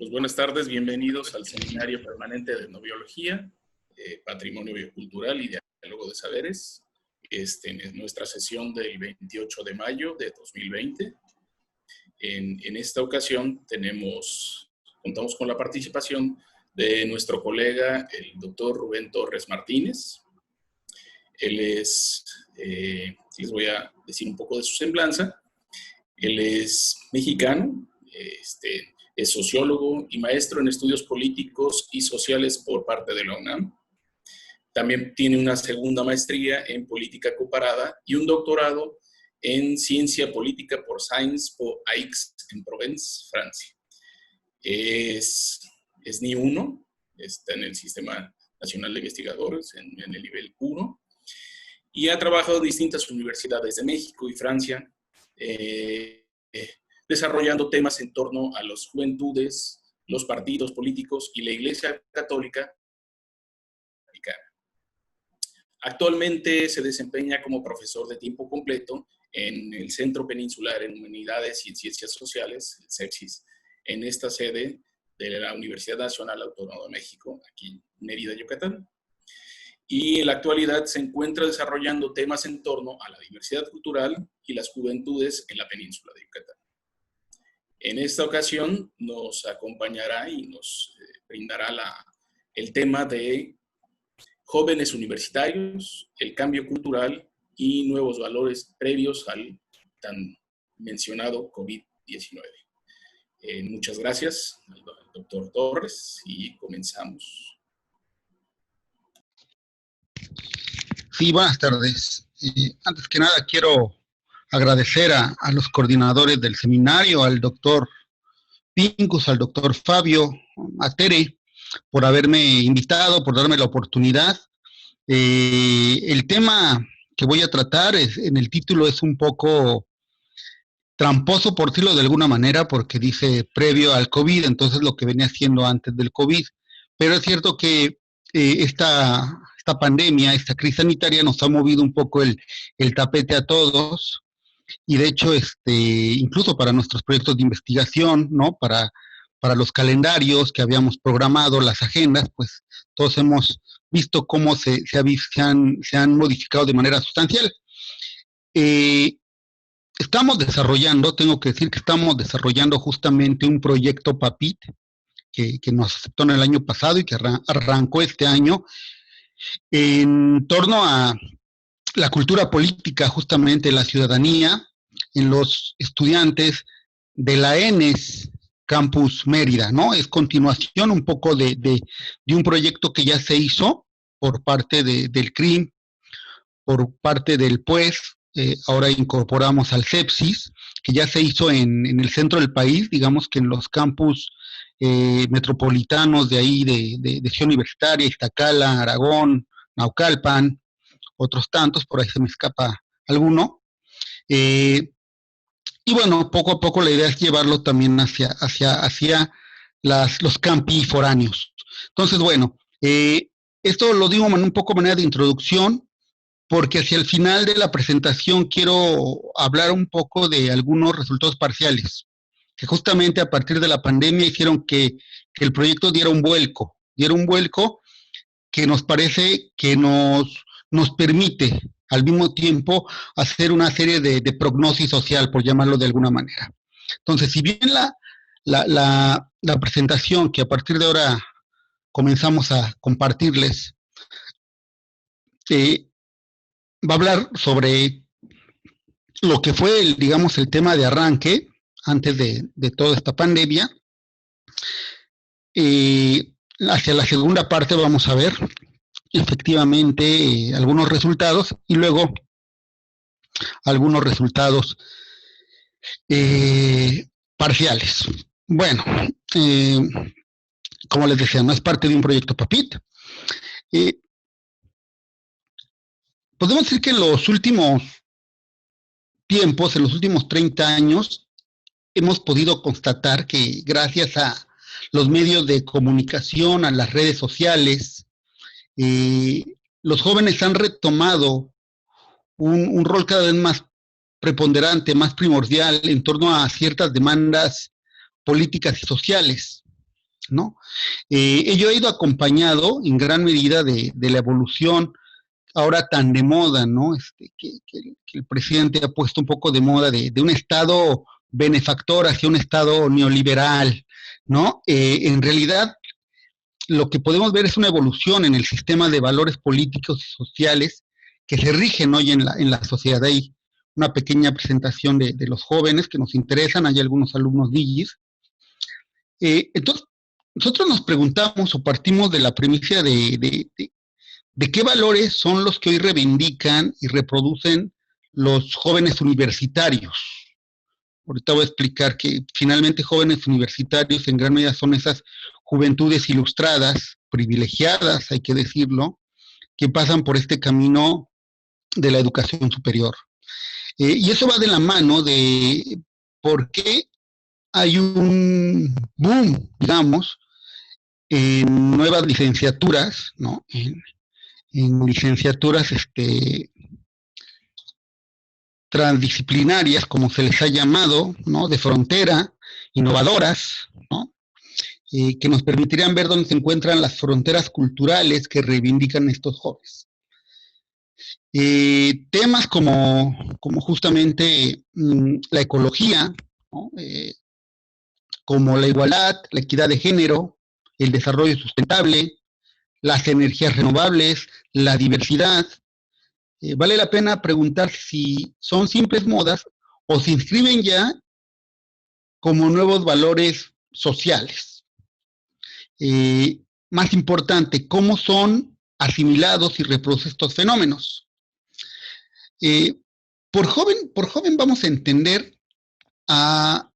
Pues buenas tardes, bienvenidos al Seminario Permanente de Etnobiología, Patrimonio Biocultural y Diálogo de Saberes, en nuestra sesión del 28 de mayo de 2020. En esta ocasión contamos con la participación de nuestro colega, el doctor Rubén Torres Martínez. Él es, les voy a decir un poco de su semblanza. Él es mexicano, es sociólogo y maestro en estudios políticos y sociales por parte de la UNAM. También tiene una segunda maestría en política comparada y un doctorado en ciencia política por Sciences Po Aix en Provence, Francia. Es NI 1, está en el Sistema Nacional de Investigadores, en el nivel 1, y ha trabajado en distintas universidades de México y Francia, desarrollando temas en torno a las juventudes, los partidos políticos y la Iglesia Católica Mexicana. Actualmente se desempeña como profesor de tiempo completo en el Centro Peninsular en Humanidades y en Ciencias Sociales, el CEPSIS, en esta sede de la Universidad Nacional Autónoma de México, aquí en Mérida, Yucatán. Y en la actualidad se encuentra desarrollando temas en torno a la diversidad cultural y las juventudes en la península de Yucatán. En esta ocasión nos acompañará y nos brindará el tema de jóvenes universitarios, el cambio cultural y nuevos valores previos al tan mencionado COVID-19. Muchas gracias al doctor Torres y comenzamos. Sí, buenas tardes. Antes que nada quiero agradecer a los coordinadores del seminario, al doctor Pincus, al doctor Fabio, a Tere, por haberme invitado, por darme la oportunidad. El tema que voy a tratar en el título es un poco tramposo, por decirlo de alguna manera, porque dice previo al COVID, entonces lo que venía haciendo antes del COVID. Pero es cierto que esta pandemia, esta crisis sanitaria nos ha movido un poco el tapete a todos. Y de hecho, incluso para nuestros proyectos de investigación, ¿no? Para los calendarios que habíamos programado, las agendas, pues todos hemos visto cómo se han modificado de manera sustancial. Tengo que decir que estamos desarrollando justamente un proyecto PAPIT que nos aceptó en el año pasado y que arrancó este año en torno a la cultura política, justamente la ciudadanía, en los estudiantes de la ENES Campus Mérida, ¿no? Es continuación un poco de un proyecto que ya se hizo por parte del CRIM, por parte del PUES, ahora incorporamos al CEPSIS, que ya se hizo en el centro del país, digamos que en los campus metropolitanos de ahí, de Ciudad Universitaria, Iztacala, Aragón, Naucalpan, otros tantos, por ahí se me escapa alguno. Y bueno, poco a poco la idea es llevarlo también hacia los campi foráneos. Entonces, bueno, esto lo digo un poco de manera de introducción, porque hacia el final de la presentación quiero hablar un poco de algunos resultados parciales, que justamente a partir de la pandemia hicieron que el proyecto diera un vuelco que nos parece que nos permite al mismo tiempo hacer una serie de prognosis social, por llamarlo de alguna manera. Entonces, si bien la presentación que a partir de ahora comenzamos a compartirles va a hablar sobre lo que fue, el tema de arranque antes de toda esta pandemia. Hacia la segunda parte vamos a ver efectivamente algunos resultados y luego algunos resultados parciales. Bueno, como les decía, no es parte de un proyecto PAPIT. Podemos decir que en los últimos tiempos, en los últimos 30 años, hemos podido constatar que gracias a los medios de comunicación, a las redes sociales, los jóvenes han retomado un rol cada vez más preponderante, más primordial en torno a ciertas demandas políticas y sociales. ¿no? Ello ha ido acompañado en gran medida de la evolución ahora tan de moda, ¿no? Que el presidente ha puesto un poco de moda de un Estado benefactor hacia un Estado neoliberal, ¿no? En realidad, lo que podemos ver es una evolución en el sistema de valores políticos y sociales que se rigen hoy en la sociedad. Hay una pequeña presentación de los jóvenes que nos interesan, hay algunos alumnos digis. Entonces, nosotros nos preguntamos o partimos de la premisa de qué valores son los que hoy reivindican y reproducen los jóvenes universitarios. Ahorita voy a explicar que finalmente jóvenes universitarios en gran medida son esas juventudes ilustradas, privilegiadas, hay que decirlo, que pasan por este camino de la educación superior. Y eso va de la mano de por qué hay un boom, digamos, en nuevas licenciaturas, ¿no? En licenciaturas transdisciplinarias, como se les ha llamado, ¿no? De frontera, innovadoras, ¿no? Que nos permitirían ver dónde se encuentran las fronteras culturales que reivindican estos jóvenes. Temas como justamente la ecología, ¿no? Como la igualdad, la equidad de género, el desarrollo sustentable, las energías renovables, la diversidad. Vale la pena preguntar si son simples modas o se inscriben ya como nuevos valores sociales. Más importante, ¿cómo son asimilados y reproducen estos fenómenos? Por joven vamos a entender a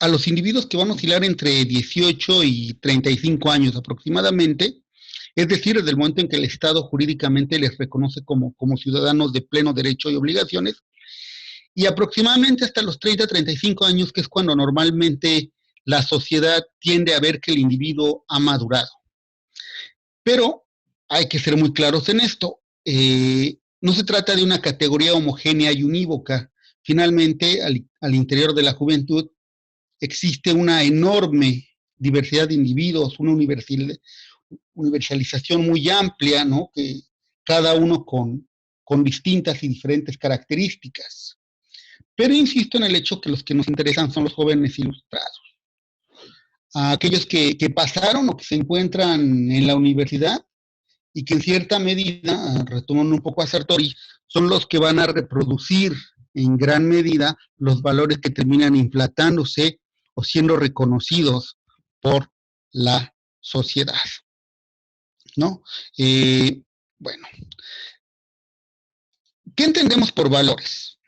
los individuos que van a oscilar entre 18 y 35 años aproximadamente, es decir, desde el momento en que el Estado jurídicamente les reconoce como ciudadanos de pleno derecho y obligaciones, y aproximadamente hasta los 30, 35 años, que es cuando normalmente la sociedad tiende a ver que el individuo ha madurado. Pero hay que ser muy claros en esto. No se trata de una categoría homogénea y unívoca. Finalmente, al interior de la juventud existe una enorme diversidad de individuos, una universalización muy amplia, ¿no? Que cada uno con distintas y diferentes características. Pero insisto en el hecho que los que nos interesan son los jóvenes ilustrados. Aquellos que pasaron o que se encuentran en la universidad y que en cierta medida, retomando un poco a Sartori, son los que van a reproducir en gran medida los valores que terminan implantándose o siendo reconocidos por la sociedad, ¿no? Bueno, ¿qué entendemos por valores?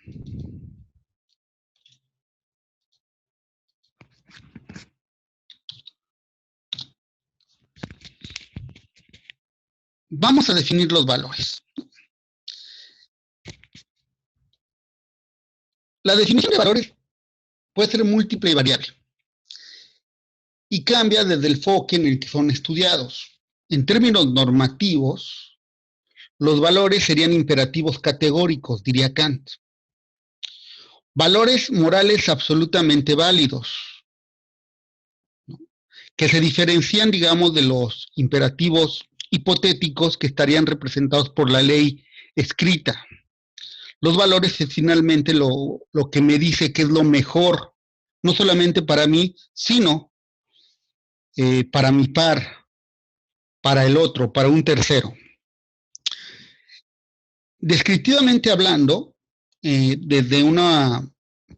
Vamos a definir los valores. La definición de valores puede ser múltiple y variable y cambia desde el enfoque en el que son estudiados. En términos normativos, los valores serían imperativos categóricos, diría Kant. Valores morales absolutamente válidos, ¿no? Que se diferencian, digamos, de los imperativos hipotéticos que estarían representados por la ley escrita. Los valores es finalmente lo que me dice que es lo mejor, no solamente para mí, sino para mi par, para el otro, para un tercero. Descriptivamente hablando, desde una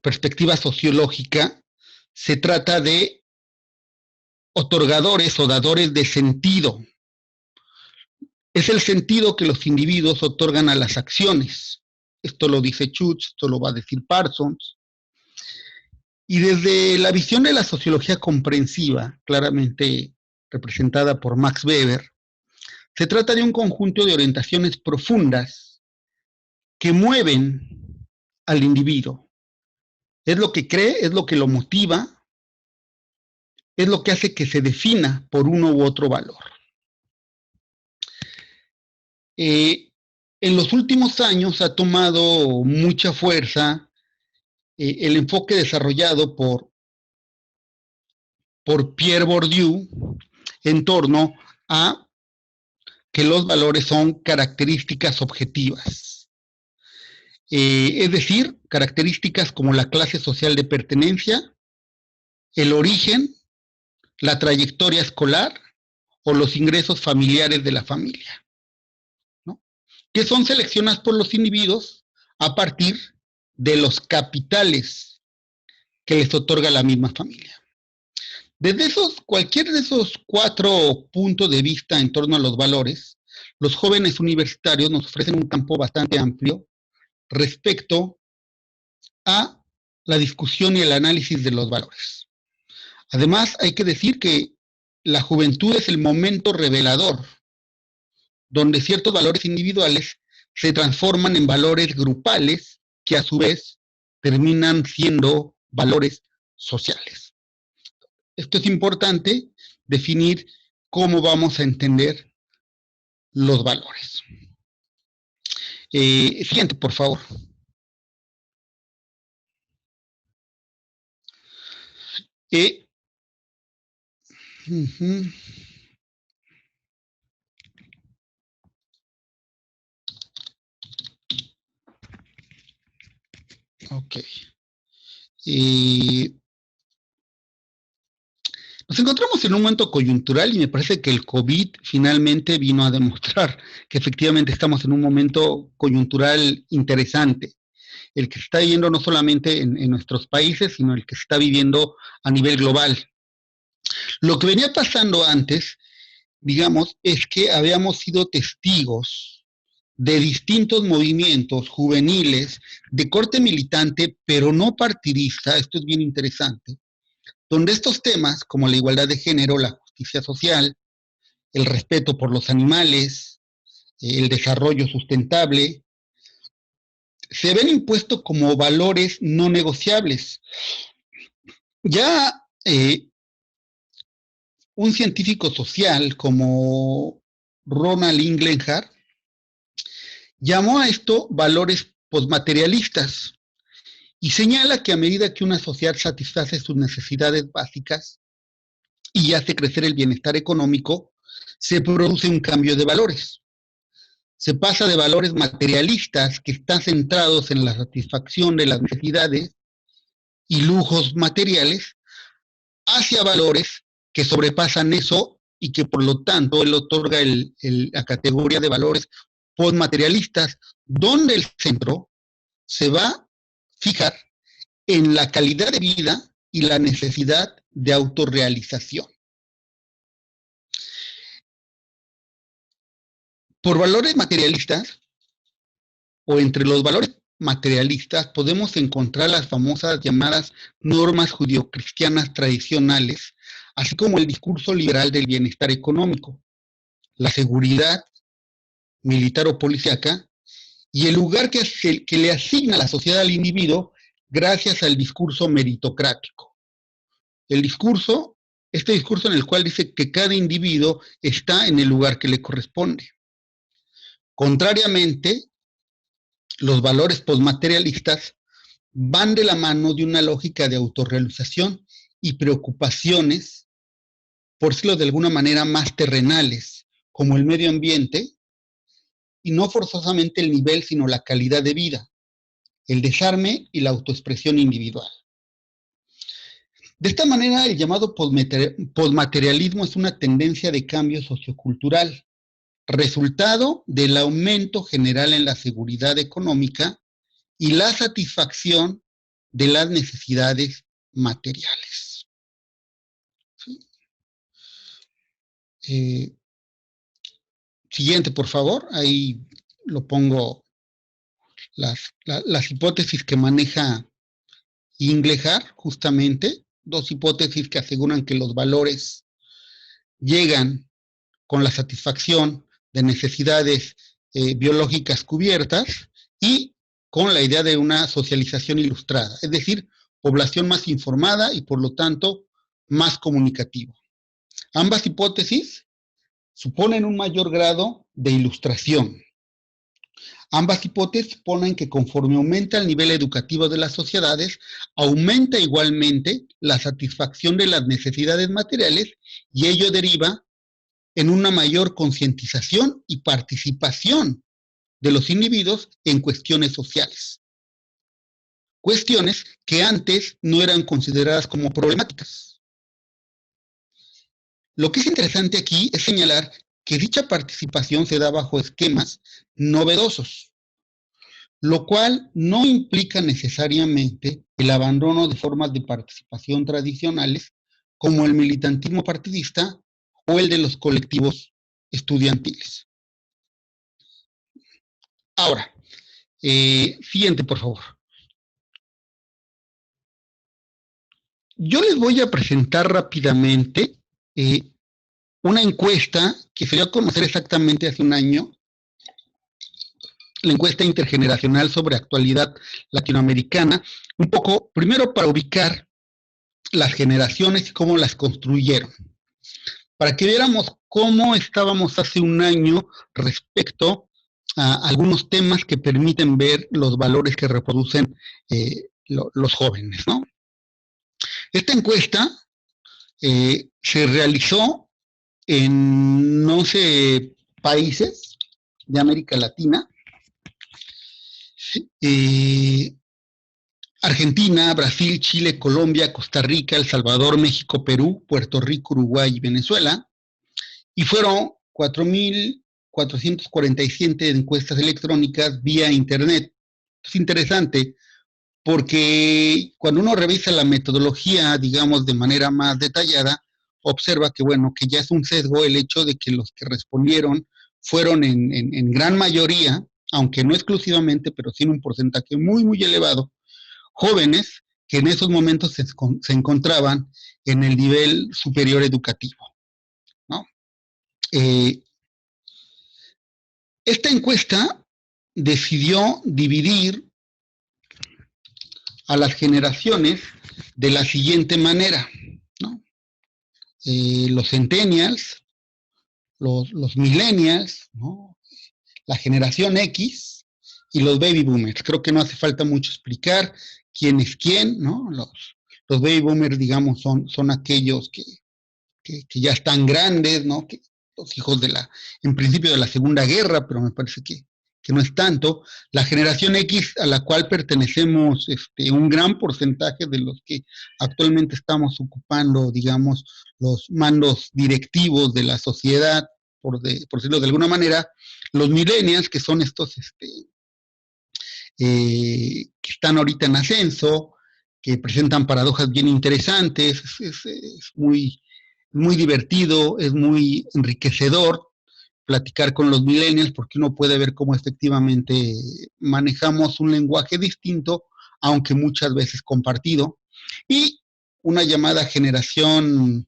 perspectiva sociológica, se trata de otorgadores o dadores de sentido. Es el sentido que los individuos otorgan a las acciones. Esto lo dice Schutz, esto lo va a decir Parsons. Y desde la visión de la sociología comprensiva, claramente representada por Max Weber, se trata de un conjunto de orientaciones profundas que mueven al individuo. Es lo que cree, es lo que lo motiva, es lo que hace que se defina por uno u otro valor. En los últimos años ha tomado mucha fuerza el enfoque desarrollado por Pierre Bourdieu en torno a que los valores son características objetivas. Es decir, características como la clase social de pertenencia, el origen, la trayectoria escolar o los ingresos familiares de la familia, ¿no? Que son seleccionadas por los individuos a partir de los capitales que les otorga la misma familia. Desde cualquier de esos 4 puntos de vista en torno a los valores, los jóvenes universitarios nos ofrecen un campo bastante amplio respecto a la discusión y el análisis de los valores. Además, hay que decir que la juventud es el momento revelador, donde ciertos valores individuales se transforman en valores grupales que a su vez terminan siendo valores sociales. Esto es importante, definir cómo vamos a entender los valores. Siguiente, por favor. Ok. Nos encontramos en un momento coyuntural y me parece que el COVID finalmente vino a demostrar que efectivamente estamos en un momento coyuntural interesante, el que se está viviendo no solamente en nuestros países, sino el que se está viviendo a nivel global. Lo que venía pasando antes, digamos, es que habíamos sido testigos de distintos movimientos juveniles de corte militante, pero no partidista, esto es bien interesante, donde estos temas, como la igualdad de género, la justicia social, el respeto por los animales, el desarrollo sustentable, se ven impuestos como valores no negociables. Ya un científico social como Ronald Inglehart llamó a esto valores postmaterialistas y señala que a medida que una sociedad satisface sus necesidades básicas y hace crecer el bienestar económico, se produce un cambio de valores. Se pasa de valores materialistas que están centrados en la satisfacción de las necesidades y lujos materiales hacia valores que sobrepasan eso y que por lo tanto él otorga la categoría de valores postmaterialistas, donde el centro se va a fijar en la calidad de vida y la necesidad de autorrealización. Por valores materialistas, o entre los valores materialistas, podemos encontrar las famosas llamadas normas judio-cristianas tradicionales, así como el discurso liberal del bienestar económico, la seguridad militar o policíaca, y el lugar que le asigna la sociedad al individuo gracias al discurso meritocrático. Este discurso en el cual dice que cada individuo está en el lugar que le corresponde. Contrariamente, los valores postmaterialistas van de la mano de una lógica de autorrealización y preocupaciones, por decirlo de alguna manera, más terrenales, como el medio ambiente, y no forzosamente el nivel, sino la calidad de vida, el desarme y la autoexpresión individual. De esta manera, el llamado postmaterialismo es una tendencia de cambio sociocultural, resultado del aumento general en la seguridad económica y la satisfacción de las necesidades materiales. ¿Sí? Siguiente, por favor. Ahí lo pongo las hipótesis que maneja Inglehart, justamente. 2 hipótesis que aseguran que los valores llegan con la satisfacción de necesidades biológicas cubiertas y con la idea de una socialización ilustrada, es decir, población más informada y por lo tanto más comunicativa. Ambas hipótesis suponen un mayor grado de ilustración. Ambas hipótesis ponen que conforme aumenta el nivel educativo de las sociedades, aumenta igualmente la satisfacción de las necesidades materiales y ello deriva en una mayor concientización y participación de los individuos en cuestiones sociales. Cuestiones que antes no eran consideradas como problemáticas. Lo que es interesante aquí es señalar que dicha participación se da bajo esquemas novedosos, lo cual no implica necesariamente el abandono de formas de participación tradicionales como el militantismo partidista o el de los colectivos estudiantiles. Ahora, siguiente, por favor. Yo les voy a presentar rápidamente una encuesta que se dio a conocer exactamente hace un año, la encuesta intergeneracional sobre actualidad latinoamericana, un poco, primero para ubicar las generaciones y cómo las construyeron, para que viéramos cómo estábamos hace un año respecto a algunos temas que permiten ver los valores que reproducen los jóvenes, ¿no? Esta encuesta se realizó en 11 países de América Latina, Argentina, Brasil, Chile, Colombia, Costa Rica, El Salvador, México, Perú, Puerto Rico, Uruguay y Venezuela, y fueron 4.447 encuestas electrónicas vía internet. Es interesante porque cuando uno revisa la metodología, digamos, de manera más detallada, observa que, bueno, que ya es un sesgo el hecho de que los que respondieron fueron en gran mayoría, aunque no exclusivamente, pero sí en un porcentaje muy, muy elevado, jóvenes que en esos momentos se encontraban en el nivel superior educativo, ¿no? Esta encuesta decidió dividir a las generaciones de la siguiente manera, ¿no? Los centennials, los millennials, ¿no? La generación X y los baby boomers. Creo que no hace falta mucho explicar quién es quién, ¿no? Los baby boomers, digamos, son aquellos que ya están grandes, ¿no? Que los hijos en principio de la Segunda Guerra, pero me parece que no es tanto. La generación X, a la cual pertenecemos un gran porcentaje de los que actualmente estamos ocupando, digamos, los mandos directivos de la sociedad, por decirlo de alguna manera. Los millennials, que son estos que están ahorita en ascenso, que presentan paradojas bien interesantes, es muy, muy divertido, es muy enriquecedor platicar con los millennials, porque uno puede ver cómo efectivamente manejamos un lenguaje distinto, aunque muchas veces compartido, y una llamada generación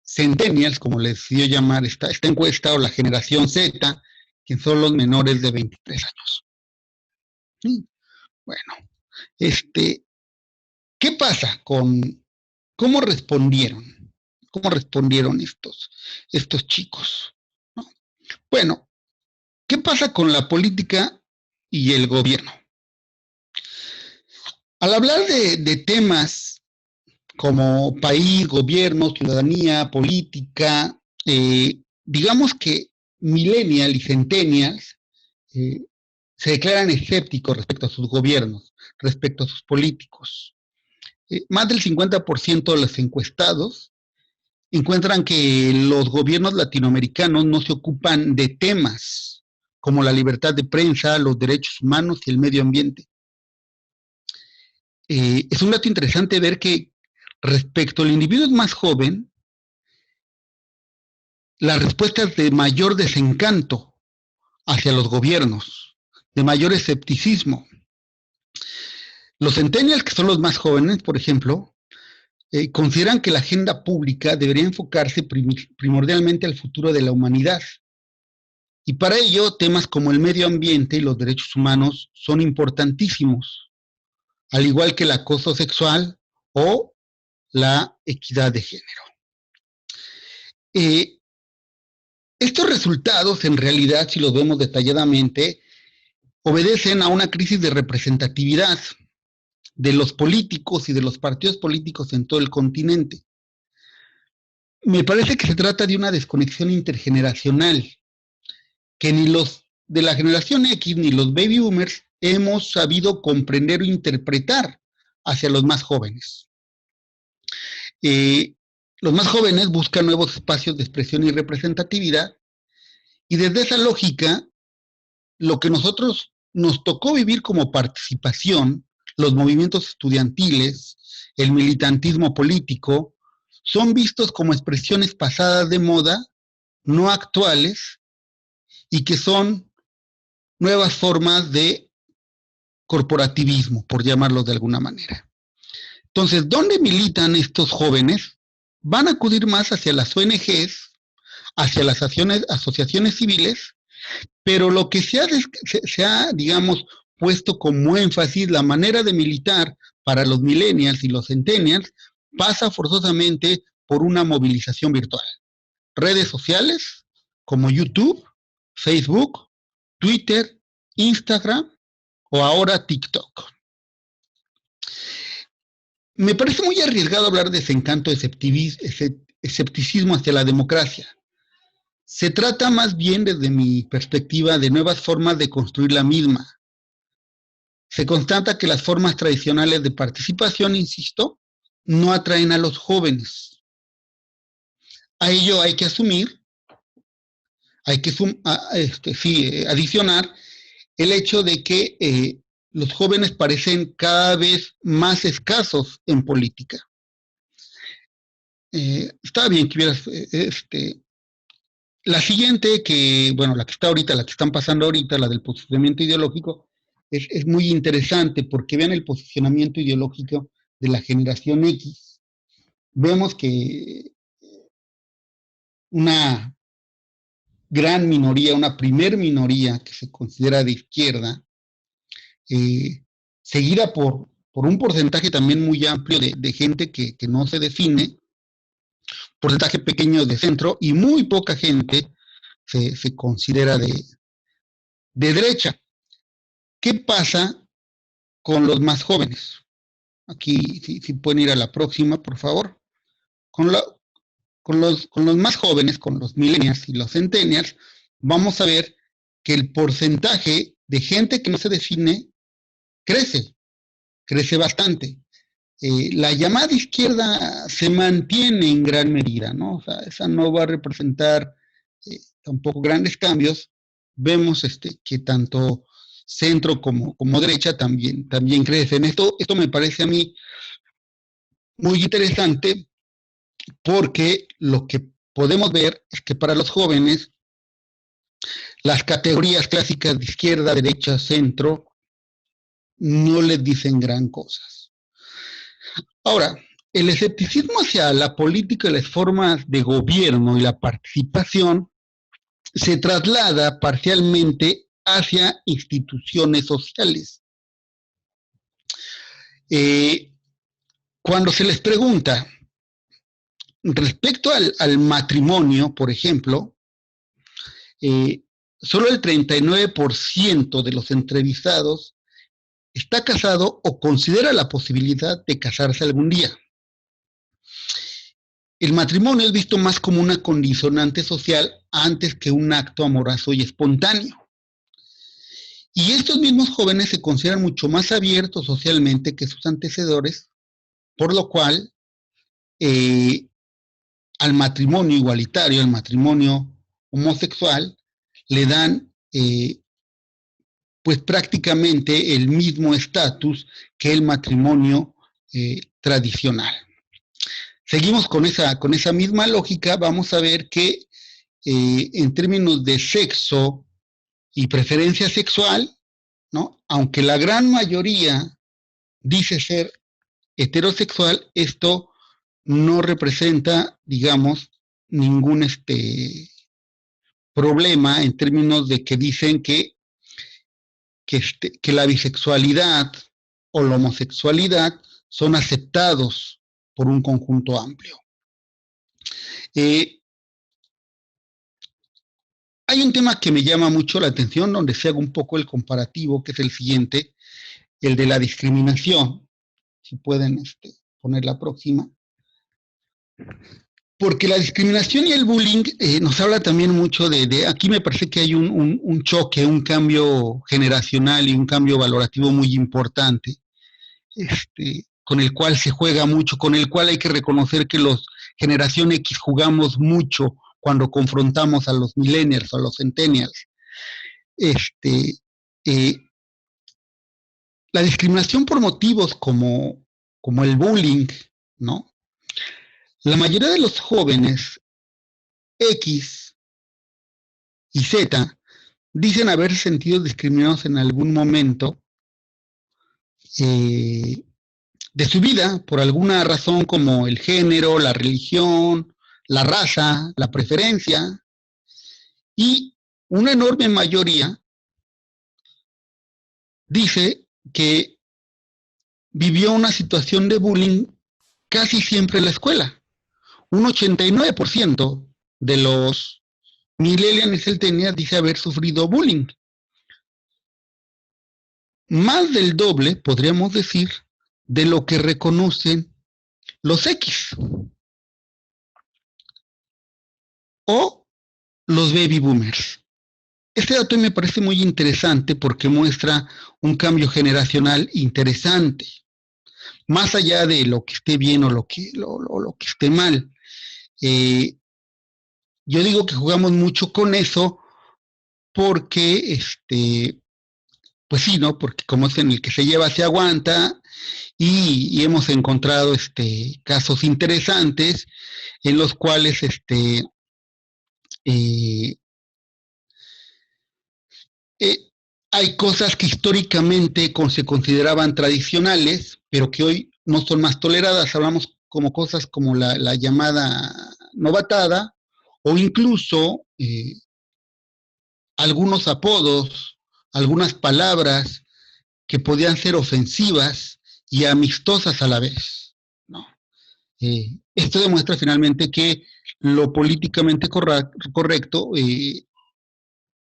centennials, como les decidió llamar esta encuesta, o la generación Z, que son los menores de 23 años. ¿Sí? Bueno, ¿qué pasa con cómo respondieron? ¿Cómo respondieron estos chicos? ¿No? Bueno, ¿qué pasa con la política y el gobierno? Al hablar de temas como país, gobierno, ciudadanía, política, digamos que millennials y centennials se declaran escépticos respecto a sus gobiernos, respecto a sus políticos. Más del 50% de los encuestados encuentran que los gobiernos latinoamericanos no se ocupan de temas como la libertad de prensa, los derechos humanos y el medio ambiente. Es un dato interesante ver que respecto al individuo más joven, la respuesta es de mayor desencanto hacia los gobiernos, de mayor escepticismo. Los centennials, que son los más jóvenes, por ejemplo, consideran que la agenda pública debería enfocarse primordialmente al futuro de la humanidad. Y para ello, temas como el medio ambiente y los derechos humanos son importantísimos, al igual que el acoso sexual o la equidad de género. Estos resultados, en realidad, si los vemos detalladamente, obedecen a una crisis de representatividad de los políticos y de los partidos políticos en todo el continente. me parece que se trata de una desconexión intergeneracional, que ni los de la generación X ni los baby boomers hemos sabido comprender o interpretar hacia los más jóvenes. Los más jóvenes buscan nuevos espacios de expresión y representatividad, y desde esa lógica, lo que nosotros nos tocó vivir como participación, los movimientos estudiantiles, el militantismo político, son vistos como expresiones pasadas de moda, no actuales, y que son nuevas formas de corporativismo, por llamarlo de alguna manera. Entonces, ¿dónde militan estos jóvenes? Van a acudir más hacia las ONGs, hacia las asociaciones civiles, pero lo que se ha, digamos, puesto como énfasis, la manera de militar para los millennials y los centennials, pasa forzosamente por una movilización virtual. Redes sociales como YouTube, Facebook, Twitter, Instagram o ahora TikTok. Me parece muy arriesgado hablar de desencanto, escepticismo hacia la democracia. Se trata más bien, desde mi perspectiva, de nuevas formas de construir la misma. Se constata que las formas tradicionales de participación, insisto, no atraen a los jóvenes. A ello hay que asumir, hay que adicionar el hecho de que los jóvenes parecen cada vez más escasos en política. Está bien que hubieras, la siguiente, la que está ahorita, la que están pasando ahorita, la del posicionamiento ideológico, es muy interesante porque vean el posicionamiento ideológico de la generación X. Vemos que una gran minoría, una primer minoría que se considera de izquierda, seguida por un porcentaje también muy amplio de gente que no se define, porcentaje pequeño de centro, y muy poca gente se considera de derecha. ¿Qué pasa con los más jóvenes? Aquí, si pueden ir a la próxima, por favor. Con los más jóvenes, con los millennials y los centennials, vamos a ver que el porcentaje de gente que no se define crece bastante. La llamada izquierda se mantiene en gran medida, ¿no? O sea, esa no va a representar tampoco grandes cambios. Vemos que tanto centro como derecha también crecen. Esto me parece a mí muy interesante porque lo que podemos ver es que para los jóvenes las categorías clásicas de izquierda, derecha, centro no les dicen gran cosas. Ahora, el escepticismo hacia la política y las formas de gobierno y la participación se traslada parcialmente hacia instituciones sociales. Cuando se les pregunta respecto al matrimonio, por ejemplo, solo el 39% de los entrevistados está casado o considera la posibilidad de casarse algún día. El matrimonio es visto más como una condicionante social antes que un acto amoroso y espontáneo. Y estos mismos jóvenes se consideran mucho más abiertos socialmente que sus antecesores, por lo cual al matrimonio igualitario, al matrimonio homosexual, le dan pues prácticamente el mismo estatus que el matrimonio tradicional. Seguimos con esa misma lógica. Vamos a ver que en términos de sexo y preferencia sexual, ¿no? Aunque la gran mayoría dice ser heterosexual, esto no representa, digamos, ningún problema en términos de que dicen que la bisexualidad o la homosexualidad son aceptados por un conjunto amplio. Hay un tema que me llama mucho la atención, donde se haga un poco el comparativo, que es el siguiente, el de la discriminación. Si pueden poner la próxima. Porque la discriminación y el bullying nos habla también mucho aquí me parece que hay un choque, un cambio generacional y un cambio valorativo muy importante, con el cual se juega mucho, con el cual hay que reconocer que los generación X jugamos mucho cuando confrontamos a los millennials o a los centennials. Eh, la discriminación por motivos como el bullying, ¿no? La mayoría de los jóvenes X y Z dicen haber sentido discriminados en algún momento de su vida por alguna razón como el género, la religión, la raza, la preferencia, y una enorme mayoría dice que vivió una situación de bullying casi siempre en la escuela. Un 89% de los millennials y centennials dice haber sufrido bullying. Más del doble, podríamos decir, de lo que reconocen los X o los baby boomers. Este dato me parece muy interesante porque muestra un cambio generacional interesante, más allá de lo que esté bien o lo que esté mal. Yo digo que jugamos mucho con eso porque, pues sí, ¿no? Porque como es en el que se lleva, se aguanta, y hemos encontrado casos interesantes en los cuales hay cosas que históricamente se consideraban tradicionales, pero que hoy no son más toleradas. Hablamos como cosas como la llamada novatada, o incluso algunos apodos, algunas palabras que podían ser ofensivas y amistosas a la vez, ¿no? Esto demuestra finalmente que lo políticamente correcto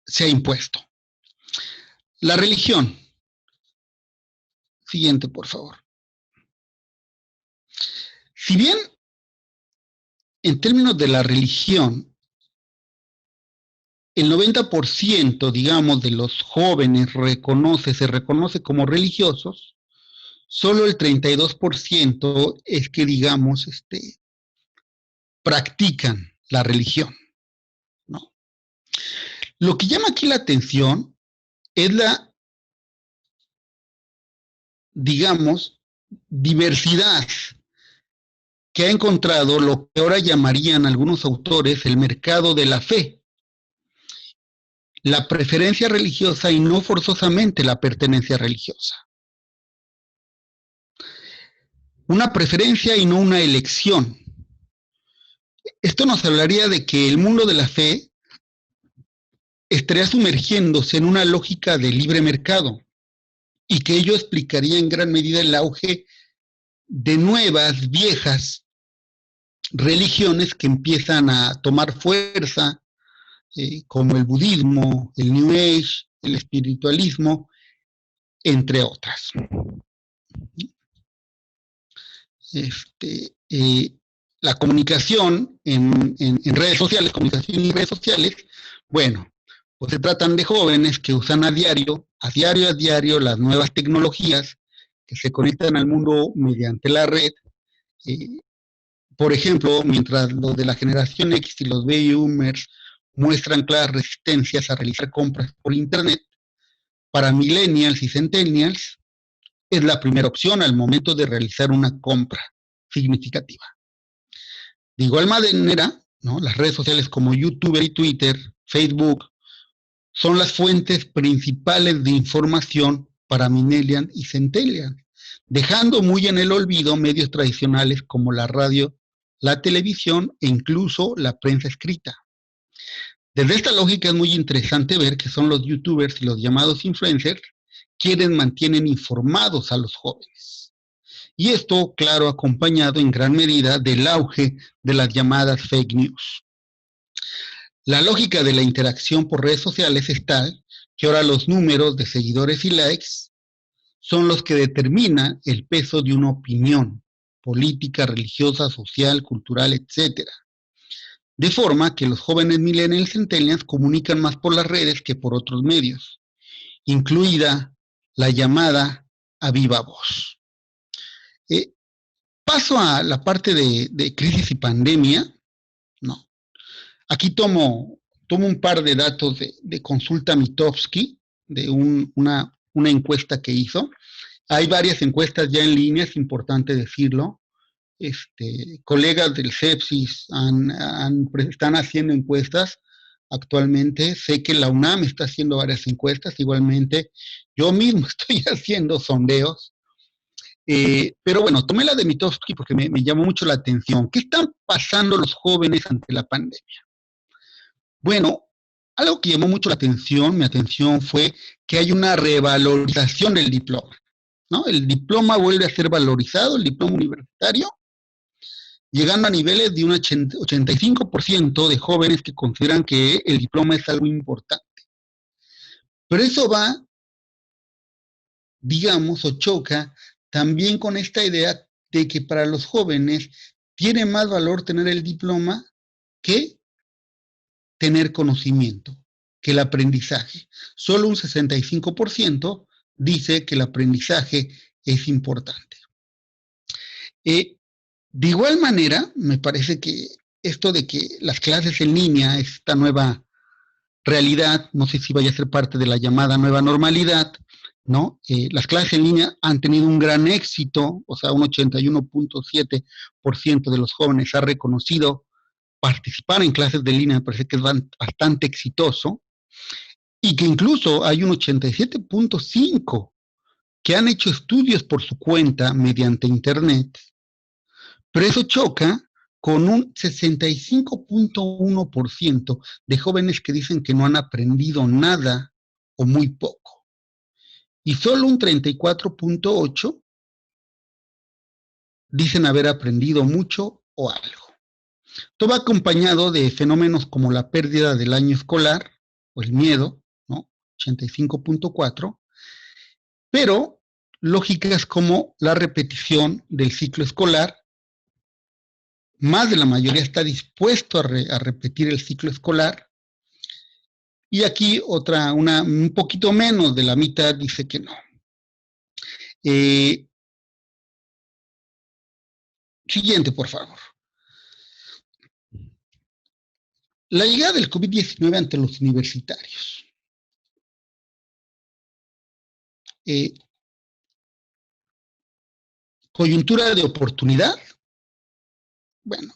se ha impuesto. La religión. Siguiente, por favor. Si bien, en términos de la religión, el 90%, digamos, de los jóvenes se reconoce como religiosos, solo el 32% es que, digamos, practican la religión, ¿no? Lo que llama aquí la atención es la, digamos, diversidad que ha encontrado lo que ahora llamarían algunos autores el mercado de la fe, la preferencia religiosa y no forzosamente la pertenencia religiosa. Una preferencia y no una elección. Esto nos hablaría de que el mundo de la fe estaría sumergiéndose en una lógica de libre mercado y que ello explicaría en gran medida el auge de nuevas, viejas religiones que empiezan a tomar fuerza, como el budismo, el New Age, el espiritualismo, entre otras. La comunicación en redes sociales, comunicación en redes sociales, bueno, pues se tratan de jóvenes que usan a diario las nuevas tecnologías que se conectan al mundo mediante la red. Por ejemplo, mientras los de la generación X y los baby boomers muestran claras resistencias a realizar compras por internet, para millennials y centennials es la primera opción al momento de realizar una compra significativa. De igual manera, ¿no? Las redes sociales como YouTube y Twitter, Facebook, son las fuentes principales de información para millennials y centennials, dejando muy en el olvido medios tradicionales como la radio, la televisión e incluso la prensa escrita. Desde esta lógica es muy interesante ver que son los youtubers y los llamados influencers quienes mantienen informados a los jóvenes. Y esto, claro, acompañado en gran medida del auge de las llamadas fake news. La lógica de la interacción por redes sociales es tal que ahora los números de seguidores y likes son los que determinan el peso de una opinión política, religiosa, social, cultural, etc. de forma que los jóvenes millennials y centennials comunican más por las redes que por otros medios, incluida la llamada a viva voz. Paso a la parte de crisis y pandemia. No. Aquí tomo un par de datos de consulta Mitofsky, de una encuesta que hizo. Hay varias encuestas ya en línea, es importante decirlo. Colegas del Sepsis están haciendo encuestas actualmente. Sé que la UNAM está haciendo varias encuestas, igualmente. Yo mismo estoy haciendo sondeos. Pero bueno, tomé la de Mitofsky porque me llamó mucho la atención. ¿Qué están pasando los jóvenes ante la pandemia? Bueno, algo que llamó mucho mi atención fue que hay una revalorización del diploma, ¿no? El diploma vuelve a ser valorizado, el diploma universitario, llegando a niveles de un 85% de jóvenes que consideran que el diploma es algo importante. Pero eso va, digamos, o choca también con esta idea de que para los jóvenes tiene más valor tener el diploma que tener conocimiento, que el aprendizaje. Solo un 65% dice que el aprendizaje es importante. De igual manera, me parece que esto de que las clases en línea, esta nueva realidad, no sé si vaya a ser parte de la llamada nueva normalidad, ¿no? Las clases en línea han tenido un gran éxito, o sea, un 81.7% de los jóvenes ha reconocido participar en clases de línea, me parece que es bastante exitoso, y que incluso hay un 87.5% que han hecho estudios por su cuenta mediante Internet, pero eso choca con un 65.1% de jóvenes que dicen que no han aprendido nada o muy poco. Y solo un 34.8% dicen haber aprendido mucho o algo. Todo va acompañado de fenómenos como la pérdida del año escolar o el miedo, ¿no? 85.4%, pero lógicas como la repetición del ciclo escolar. Más de la mayoría está dispuesto a repetir el ciclo escolar. Y aquí un poquito menos de la mitad dice que no. Siguiente, por favor. La llegada del COVID-19 ante los universitarios. Coyuntura de oportunidad. Bueno,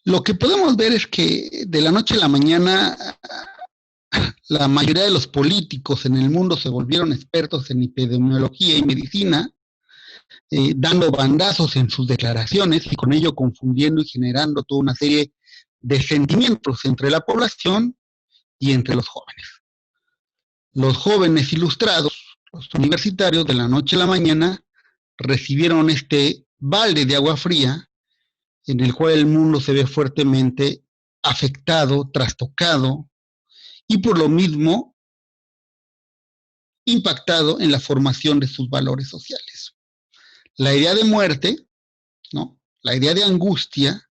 lo que podemos ver es que de la noche a la mañana la mayoría de los políticos en el mundo se volvieron expertos en epidemiología y medicina, dando bandazos en sus declaraciones y con ello confundiendo y generando toda una serie de sentimientos entre la población y entre los jóvenes. Los jóvenes ilustrados, los universitarios, de la noche a la mañana recibieron este balde de agua fría en el cual el mundo se ve fuertemente afectado, trastocado y por lo mismo impactado en la formación de sus valores sociales. La idea de muerte, ¿no? La idea de angustia,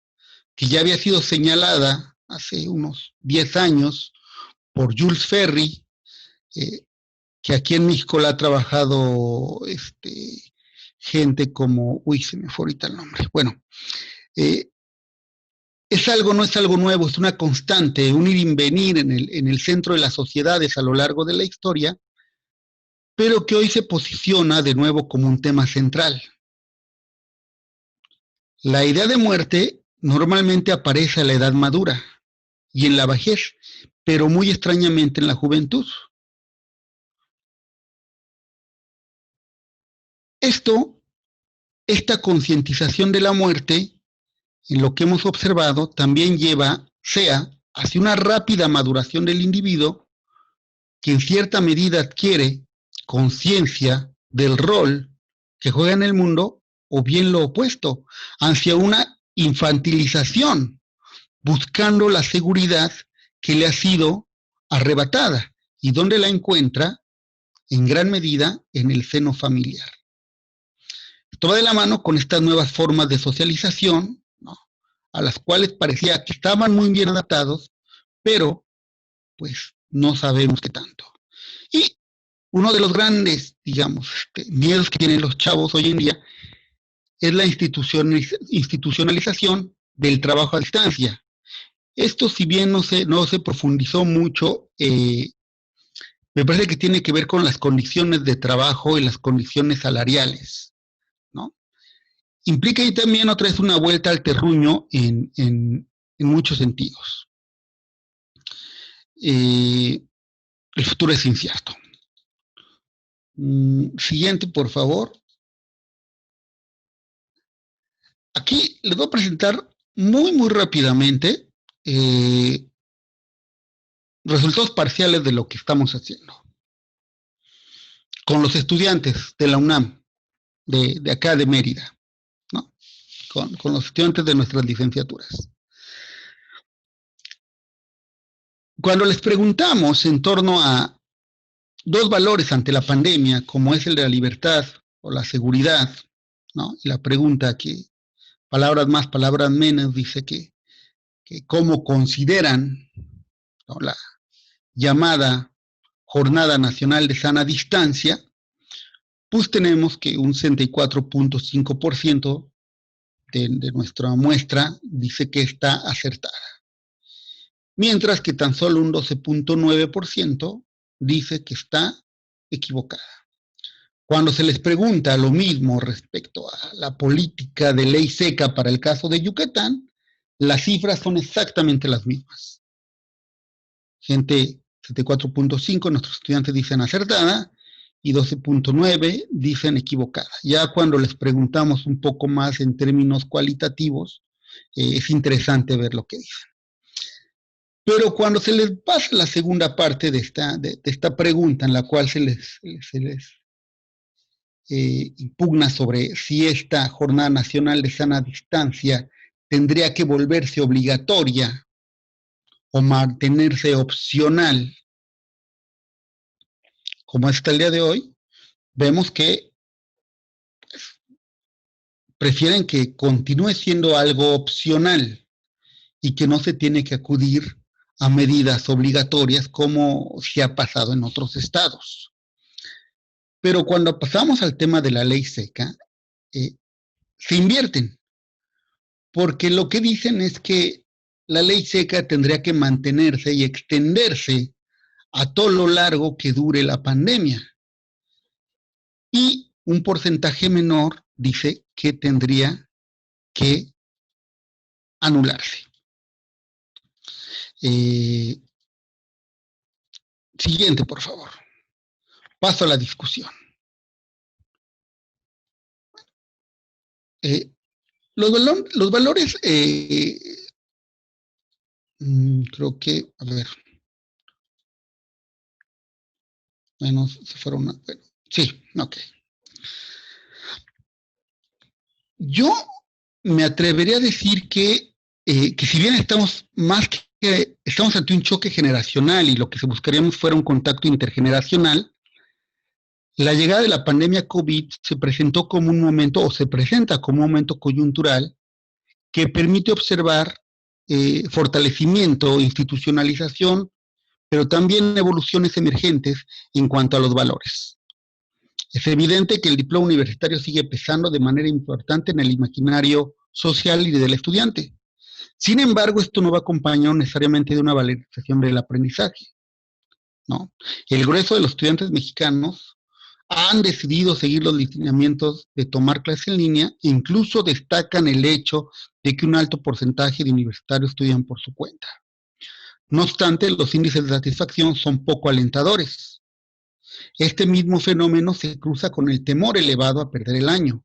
que ya había sido señalada hace unos 10 años por Jules Ferry, que aquí en México la ha trabajado gente como, se me fue ahorita el nombre. Bueno, no es algo nuevo, es una constante, un ir y venir en el centro de las sociedades a lo largo de la historia, pero que hoy se posiciona de nuevo como un tema central. La idea de muerte normalmente aparece a la edad madura y en la vejez, pero muy extrañamente en la juventud. Esta concientización de la muerte, en lo que hemos observado, también sea hacia una rápida maduración del individuo que en cierta medida adquiere conciencia del rol que juega en el mundo, o bien lo opuesto, hacia una infantilización, buscando la seguridad que le ha sido arrebatada y donde la encuentra en gran medida en el seno familiar. Esto va de la mano con estas nuevas formas de socialización, ¿no? a las cuales parecía que estaban muy bien adaptados, pero pues no sabemos qué tanto. Y uno de los grandes, digamos, miedos que tienen los chavos hoy en día es la institucionalización del trabajo a distancia. Esto, si bien no se profundizó mucho, me parece que tiene que ver con las condiciones de trabajo y las condiciones salariales, ¿no? Implica ahí también otra vez una vuelta al terruño en muchos sentidos. El futuro es incierto. Siguiente, por favor. Aquí les voy a presentar muy rápidamente resultados parciales de lo que estamos haciendo con los estudiantes de la UNAM, de acá de Mérida, ¿no? Con los estudiantes de nuestras licenciaturas. Cuando les preguntamos en torno a dos valores ante la pandemia, como es el de la libertad o la seguridad, ¿no? Y la pregunta que, palabras más, palabras menos, dice que cómo consideran, ¿no?, la llamada Jornada Nacional de Sana Distancia, pues tenemos que un 64.5% de nuestra muestra dice que está acertada, mientras que tan solo un 12.9% dice que está equivocada. Cuando se les pregunta lo mismo respecto a la política de ley seca para el caso de Yucatán, las cifras son exactamente las mismas. Gente, 74.5, nuestros estudiantes dicen acertada, y 12.9 dicen equivocada. Ya cuando les preguntamos un poco más en términos cualitativos, es interesante ver lo que dicen. Pero cuando se les pasa la segunda parte de esta pregunta, en la cual se les impugna sobre si esta Jornada Nacional de Sana Distancia tendría que volverse obligatoria o mantenerse opcional, como hasta el día de hoy, vemos que pues, prefieren que continúe siendo algo opcional y que no se tiene que acudir a medidas obligatorias como se ha pasado en otros estados. Pero cuando pasamos al tema de la ley seca, se invierten, porque lo que dicen es que la ley seca tendría que mantenerse y extenderse a todo lo largo que dure la pandemia. Y un porcentaje menor dice que tendría que anularse. Siguiente, por favor. Paso a la discusión. Los valores, creo que, a ver, bueno, se fueron, bueno, sí, ok. Yo me atrevería a decir que si bien estamos ante un choque generacional y lo que buscaríamos fuera un contacto intergeneracional, la llegada de la pandemia COVID se presentó como un momento, o se presenta como un momento coyuntural que permite observar fortalecimiento, institucionalización, pero también evoluciones emergentes en cuanto a los valores. Es evidente que el diploma universitario sigue pesando de manera importante en el imaginario social y del estudiante. Sin embargo, esto no va acompañado necesariamente de una valorización del aprendizaje, ¿no? El grueso de los estudiantes mexicanos han decidido seguir los lineamientos de tomar clases en línea e incluso destacan el hecho de que un alto porcentaje de universitarios estudian por su cuenta. No obstante, los índices de satisfacción son poco alentadores. Este mismo fenómeno se cruza con el temor elevado a perder el año.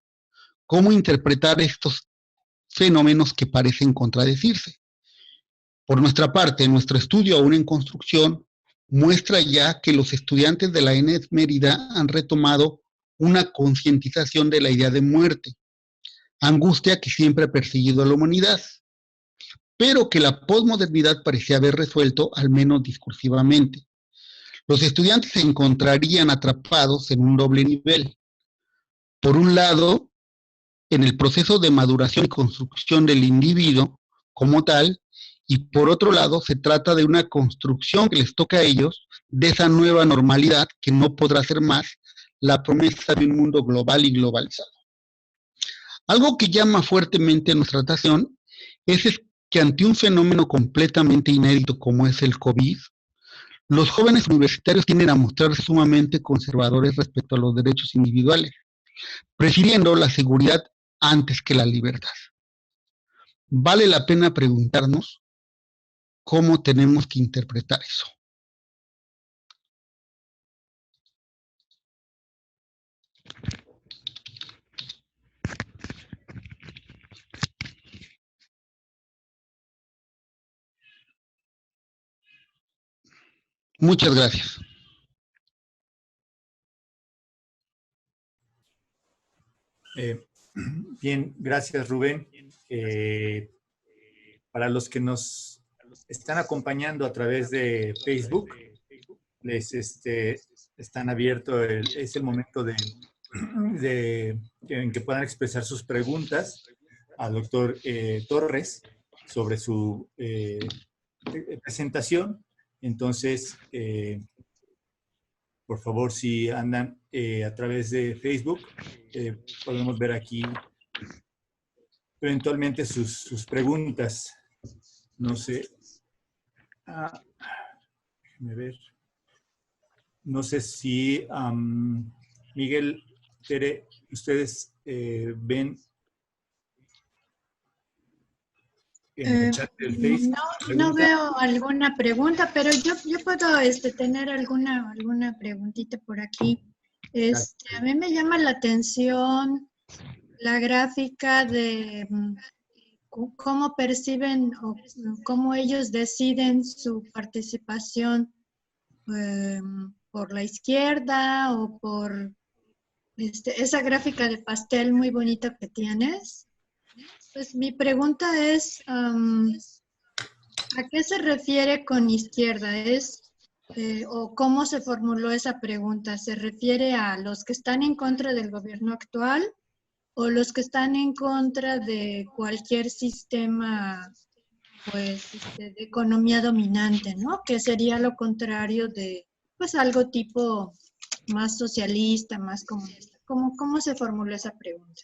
¿Cómo interpretar estos fenómenos que parecen contradecirse? Por nuestra parte, nuestro estudio aún en construcción muestra ya que los estudiantes de la ENES Mérida han retomado una concientización de la idea de muerte, angustia que siempre ha perseguido a la humanidad, pero que la posmodernidad parecía haber resuelto, al menos discursivamente. Los estudiantes se encontrarían atrapados en un doble nivel. Por un lado, en el proceso de maduración y construcción del individuo, como tal, y por otro lado se trata de una construcción que les toca a ellos de esa nueva normalidad que no podrá ser más la promesa de un mundo global y globalizado. Algo que llama fuertemente nuestra atención es que ante un fenómeno completamente inédito como es el COVID, los jóvenes universitarios tienden a mostrarse sumamente conservadores respecto a los derechos individuales, prefiriendo la seguridad antes que la libertad. Vale la pena preguntarnos cómo tenemos que interpretar eso. Muchas gracias. Bien, gracias Rubén. Para los que nos están acompañando a través de Facebook, les están abiertos, es el momento en que puedan expresar sus preguntas al doctor Torres sobre su presentación. Entonces, por favor, si andan a través de Facebook, podemos ver aquí eventualmente sus preguntas. No sé. Déjame ver. No sé si Miguel, Tere, ustedes ven en el chat del Facebook. No veo alguna pregunta, pero yo puedo tener alguna preguntita por aquí. A mí me llama la atención la gráfica de cómo perciben o cómo ellos deciden su participación por la izquierda o por esa gráfica de pastel muy bonita que tienes. Pues mi pregunta es, ¿a qué se refiere con izquierda? ¿O cómo se formuló esa pregunta? ¿Se refiere a los que están en contra del gobierno actual o los que están en contra de cualquier sistema, pues, de economía dominante, ¿no? Que sería lo contrario de, pues, algo tipo más socialista, más comunista. ¿Cómo se formuló esa pregunta?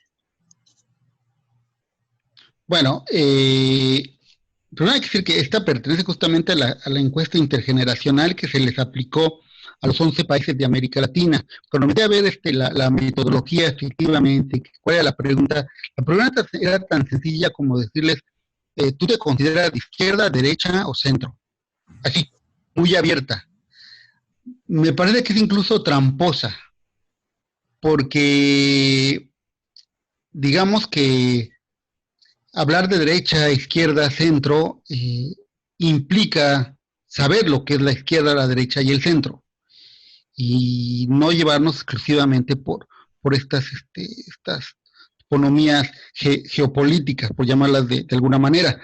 Bueno, primero hay que decir que esta pertenece justamente a la encuesta intergeneracional que se les aplicó a los 11 países de América Latina. Cuando me di a ver la metodología, efectivamente, cuál era la pregunta era tan sencilla como decirles, ¿tú te consideras de izquierda, derecha o centro? Así, muy abierta. Me parece que es incluso tramposa, porque digamos que hablar de derecha, izquierda, centro, implica saber lo que es la izquierda, la derecha y el centro. Y no llevarnos exclusivamente por estas economías geopolíticas, por llamarlas de alguna manera.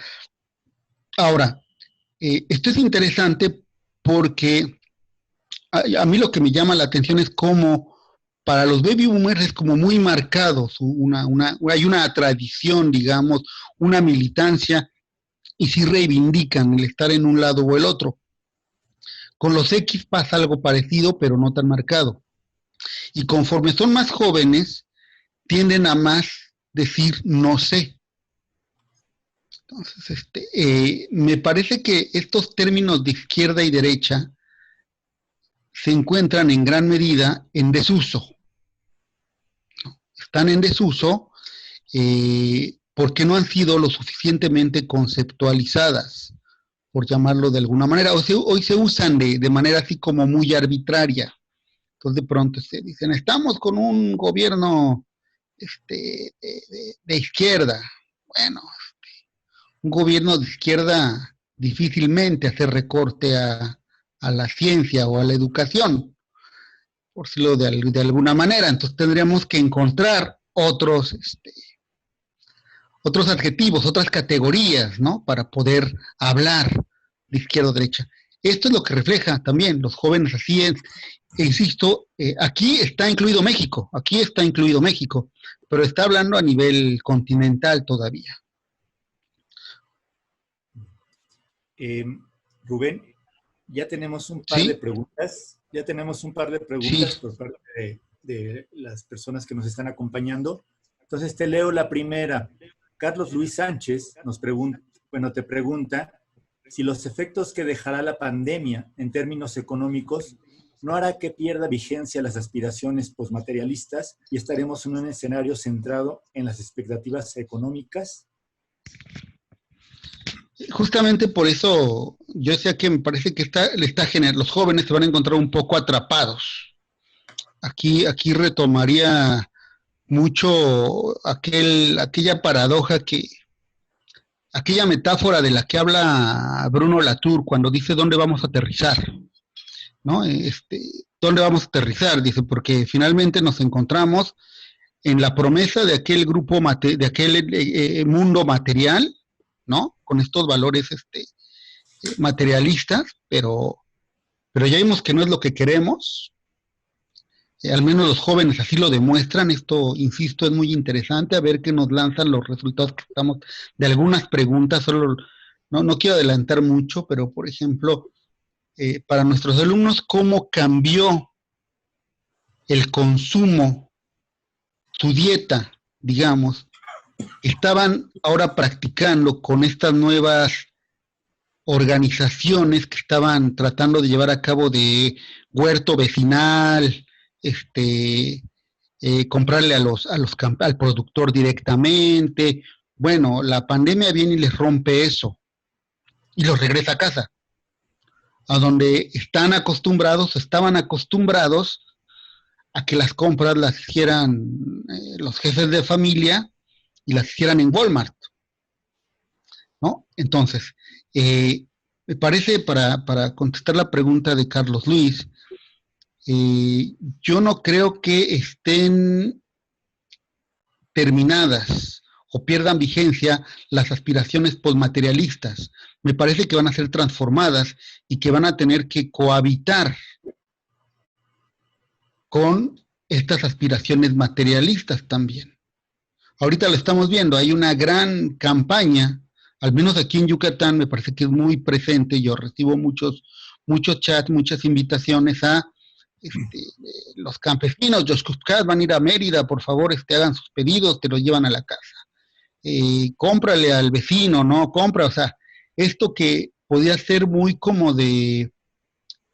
Ahora, esto es interesante porque a mí lo que me llama la atención es cómo para los baby boomers es como muy marcado, hay una tradición, digamos, una militancia, y sí reivindican el estar en un lado o el otro. Con los X pasa algo parecido, pero no tan marcado. Y conforme son más jóvenes, tienden a más decir no sé. Entonces, me parece que estos términos de izquierda y derecha se encuentran en gran medida en desuso. Están en desuso porque no han sido lo suficientemente conceptualizadas, por llamarlo de alguna manera. Hoy se usan de manera así como muy arbitraria. Entonces de pronto se dicen, estamos con un gobierno de izquierda. Bueno, un gobierno de izquierda difícilmente hace recorte a la ciencia o a la educación, por decirlo de alguna manera. Entonces tendríamos que encontrar otros adjetivos, otras categorías, ¿no? Para poder hablar de izquierda o derecha. Esto es lo que refleja también los jóvenes, así es. Insisto, aquí está incluido México, pero está hablando a nivel continental todavía. Rubén, ya tenemos un par ¿Sí? de preguntas. Ya tenemos un par de preguntas Sí. por parte de las personas que nos están acompañando. Entonces te leo la primera. Carlos Luis Sánchez te pregunta si los efectos que dejará la pandemia en términos económicos no hará que pierda vigencia las aspiraciones posmaterialistas y estaremos en un escenario centrado en las expectativas económicas. Justamente por eso yo decía que me parece que los jóvenes se van a encontrar un poco atrapados. Aquí retomaría mucho aquella paradoja aquella metáfora de la que habla Bruno Latour cuando dice dónde vamos a aterrizar, ¿no? ¿Dónde vamos a aterrizar? Dice, porque finalmente nos encontramos en la promesa de aquel grupo, de aquel mundo material, ¿no? Con estos valores materialistas, pero ya vimos que no es lo que queremos. Al menos los jóvenes así lo demuestran. Esto, insisto, es muy interesante a ver qué nos lanzan los resultados que estamos de algunas preguntas. Solo no quiero adelantar mucho, pero por ejemplo, para nuestros alumnos, ¿cómo cambió el consumo, su dieta, digamos? Estaban ahora practicando con estas nuevas organizaciones que estaban tratando de llevar a cabo de huerto vecinal, comprarle al productor directamente. Bueno, la pandemia viene y les rompe eso y los regresa a casa, a donde estaban acostumbrados a que las compras las hicieran los jefes de familia y las hicieran en Walmart, ¿no? Entonces, me parece, para contestar la pregunta de Carlos Luis, yo no creo que estén terminadas o pierdan vigencia las aspiraciones postmaterialistas. Me parece que van a ser transformadas y que van a tener que cohabitar con estas aspiraciones materialistas también. Ahorita lo estamos viendo, hay una gran campaña, al menos aquí en Yucatán me parece que es muy presente. Yo recibo muchos chats, muchas invitaciones a los campesinos de Xcaret van a ir a Mérida, por favor, hagan sus pedidos, te los llevan a la casa. Cómprale al vecino, ¿no? O sea, esto que podía ser muy como de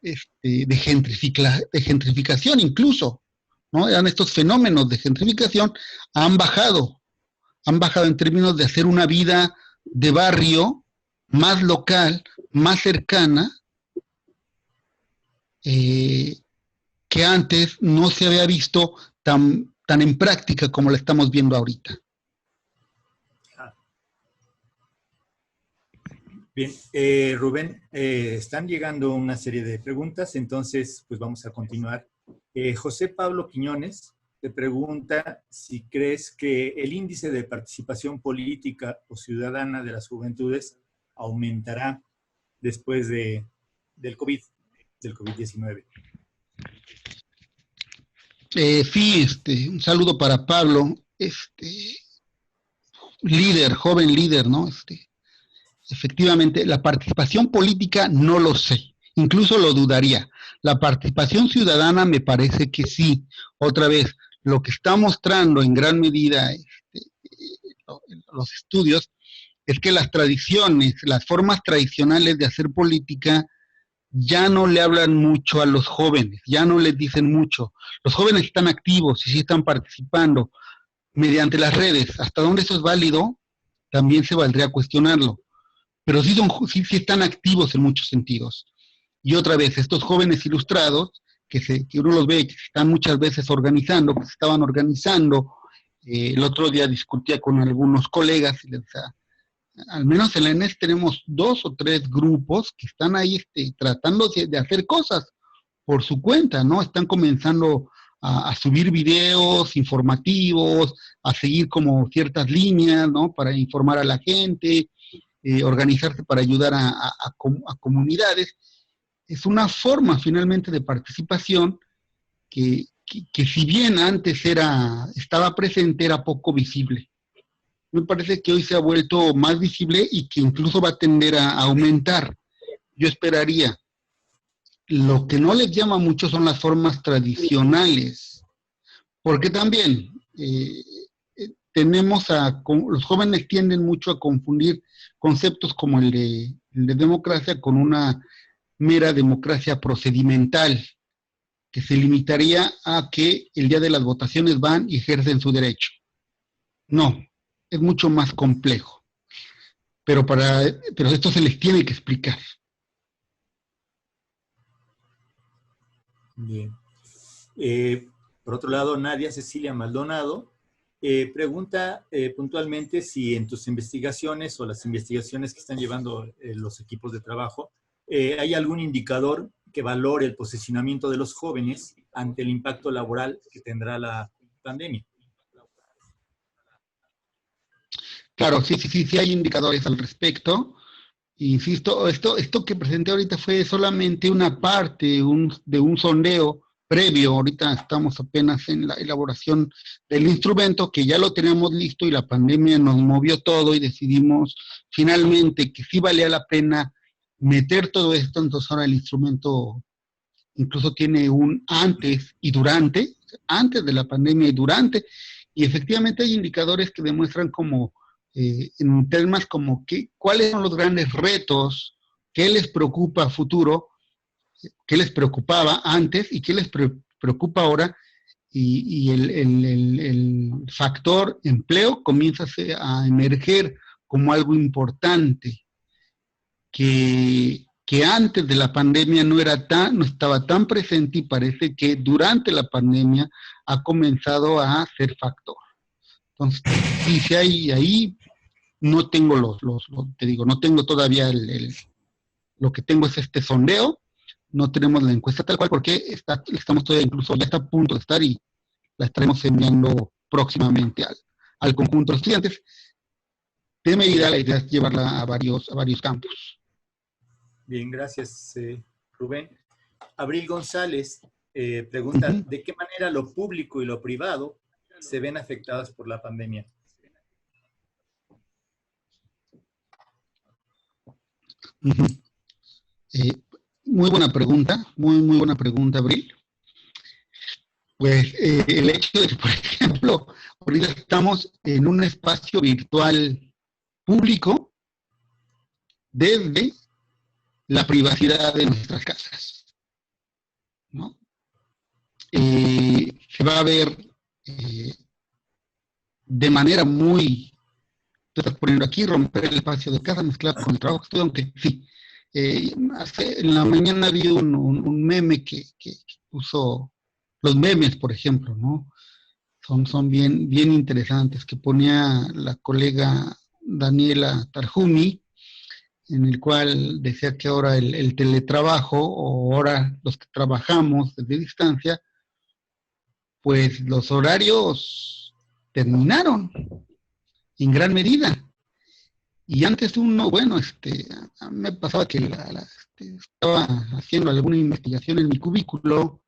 gentrificación incluso, ¿no? Eran estos fenómenos de gentrificación, han bajado en términos de hacer una vida de barrio más local, más cercana, que antes no se había visto tan en práctica como la estamos viendo ahorita. Bien, Rubén, están llegando una serie de preguntas, entonces pues vamos a continuar. José Pablo Quiñones te pregunta si crees que el índice de participación política o ciudadana de las juventudes aumentará después del COVID-19. Sí, un saludo para Pablo, joven líder, ¿no? Efectivamente, la participación política no lo sé, incluso lo dudaría. La participación ciudadana me parece que sí. Otra vez, lo que está mostrando en gran medida los estudios es que las tradiciones, las formas tradicionales de hacer política ya no le hablan mucho a los jóvenes, ya no les dicen mucho. Los jóvenes están activos y sí están participando mediante las redes. ¿Hasta dónde eso es válido? También se valdría cuestionarlo. Pero sí están activos en muchos sentidos. Y otra vez, estos jóvenes ilustrados, que uno los ve, que se están muchas veces organizando, que se estaban organizando. El otro día discutía con algunos colegas y les decía, al menos en la ENES tenemos 2 o 3 grupos que están ahí tratando de hacer cosas por su cuenta, ¿no? Están comenzando a subir videos informativos, a seguir como ciertas líneas, ¿no? Para informar a la gente, organizarse para ayudar a comunidades. Es una forma finalmente de participación que si bien antes estaba presente, era poco visible. me parece que hoy se ha vuelto más visible y que incluso va a tender a aumentar. Yo esperaría. Lo que no les llama mucho son las formas tradicionales, porque también los jóvenes tienden mucho a confundir conceptos como el de democracia con una mera democracia procedimental, que se limitaría a que el día de las votaciones van y ejercen su derecho. No, es mucho más complejo, pero esto se les tiene que explicar. Bien. Por otro lado, Nadia Cecilia Maldonado pregunta puntualmente si en tus investigaciones o las investigaciones que están llevando los equipos de trabajo, ¿hay algún indicador que valore el posicionamiento de los jóvenes ante el impacto laboral que tendrá la pandemia? Claro, sí hay indicadores al respecto. Insisto, esto que presenté ahorita fue solamente una parte de un sondeo previo. Ahorita estamos apenas en la elaboración del instrumento, que ya lo teníamos listo y la pandemia nos movió todo y decidimos finalmente que sí valía la pena meter todo esto. Entonces ahora el instrumento incluso tiene un antes y durante, antes de la pandemia y durante, y efectivamente hay indicadores que demuestran como en temas como cuáles son los grandes retos, qué les preocupa a futuro, qué les preocupaba antes y qué les preocupa ahora, y el factor empleo comienza a emerger como algo importante, que antes de la pandemia no estaba tan presente, y parece que durante la pandemia ha comenzado a ser factor. Entonces, sí hay ahí. No tengo te digo, no tengo todavía lo que tengo es este sondeo, no tenemos la encuesta tal cual, porque estamos todavía, incluso ya está a punto de estar, y la estaremos enviando próximamente al conjunto de estudiantes. De medida, la idea es llevarla a varios campus. Bien, gracias, Rubén. Abril González pregunta, ¿de qué manera lo público y lo privado se ven afectadas por la pandemia? Muy buena pregunta, muy buena pregunta, Abril. Pues el hecho de que, por ejemplo, ahorita estamos en un espacio virtual público desde la privacidad de nuestras casas, ¿no? Se va a ver de manera muy, tú estás poniendo aquí, romper el espacio de casa mezclado con el trabajo que estoy, aunque sí. En la mañana vi un meme que puso, los memes, por ejemplo, ¿no? Son bien interesantes, que ponía la colega Daniela Tarjumi, en el cual decía que ahora el teletrabajo, o ahora los que trabajamos desde distancia, pues los horarios terminaron en gran medida. Y antes bueno, a mí me pasaba que estaba haciendo alguna investigación en mi cubículo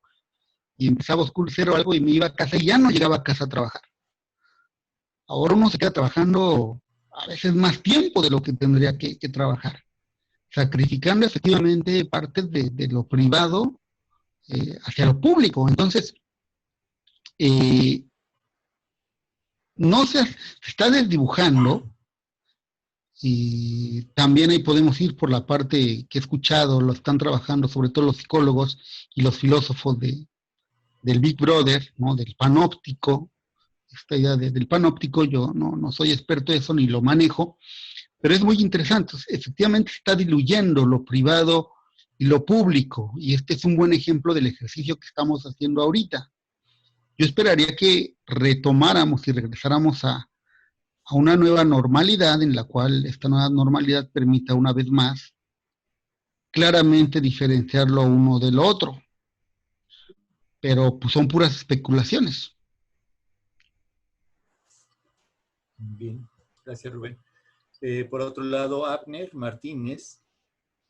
y empezaba a oscurecer o algo y me iba a casa y ya no llegaba a casa a trabajar. Ahora uno se queda trabajando a veces más tiempo de lo que tendría que trabajar, sacrificando efectivamente partes de lo privado hacia lo público. Entonces, no se está desdibujando. Y también ahí podemos ir por la parte que he escuchado, lo están trabajando sobre todo los psicólogos y los filósofos del Big Brother, ¿no? Del panóptico. Esta idea del panóptico, yo no soy experto en eso ni lo manejo, pero es muy interesante. Efectivamente se está diluyendo lo privado y lo público, y este es un buen ejemplo del ejercicio que estamos haciendo ahorita. Yo esperaría que retomáramos y regresáramos a una nueva normalidad, en la cual esta nueva normalidad permita una vez más claramente diferenciarlo uno del otro. Pero pues son puras especulaciones. Bien, gracias, Rubén. Por otro lado, Abner Martínez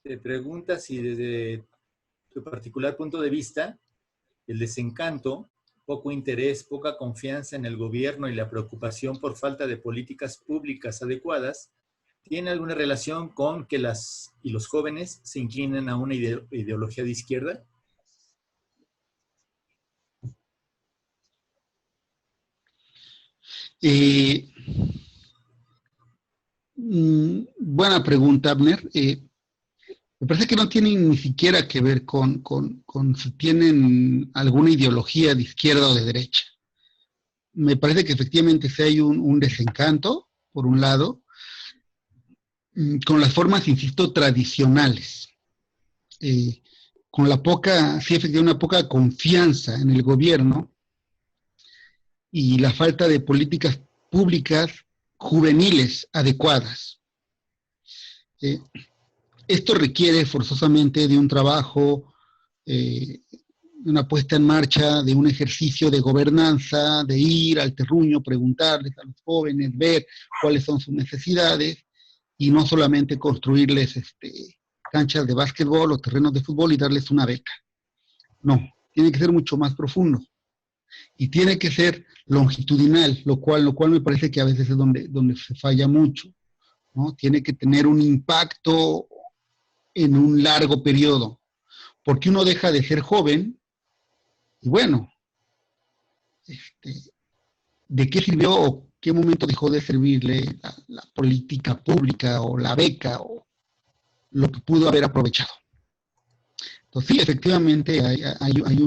te pregunta si desde tu particular punto de vista el desencanto poco interés, poca confianza en el gobierno y la preocupación por falta de políticas públicas adecuadas tiene alguna relación con que los jóvenes se inclinen a una ideología de izquierda? Buena pregunta, Abner. Me parece que no tienen ni siquiera que ver con si tienen alguna ideología de izquierda o de derecha. Me parece que efectivamente sí hay un desencanto, por un lado, con las formas, insisto, tradicionales. Con la poca, sí, efectivamente, una poca confianza en el gobierno y la falta de políticas públicas juveniles adecuadas. Esto requiere forzosamente de un trabajo, de una puesta en marcha, de un ejercicio de gobernanza, de ir al terruño, preguntarles a los jóvenes, ver cuáles son sus necesidades y no solamente construirles canchas de básquetbol o terrenos de fútbol y darles una beca. No, tiene que ser mucho más profundo y tiene que ser longitudinal, lo cual me parece que a veces es donde se falla mucho, ¿no? Tiene que tener un impacto en un largo periodo, porque uno deja de ser joven y bueno, ¿de qué sirvió o qué momento dejó de servirle la política pública o la beca o lo que pudo haber aprovechado? Entonces sí, efectivamente hay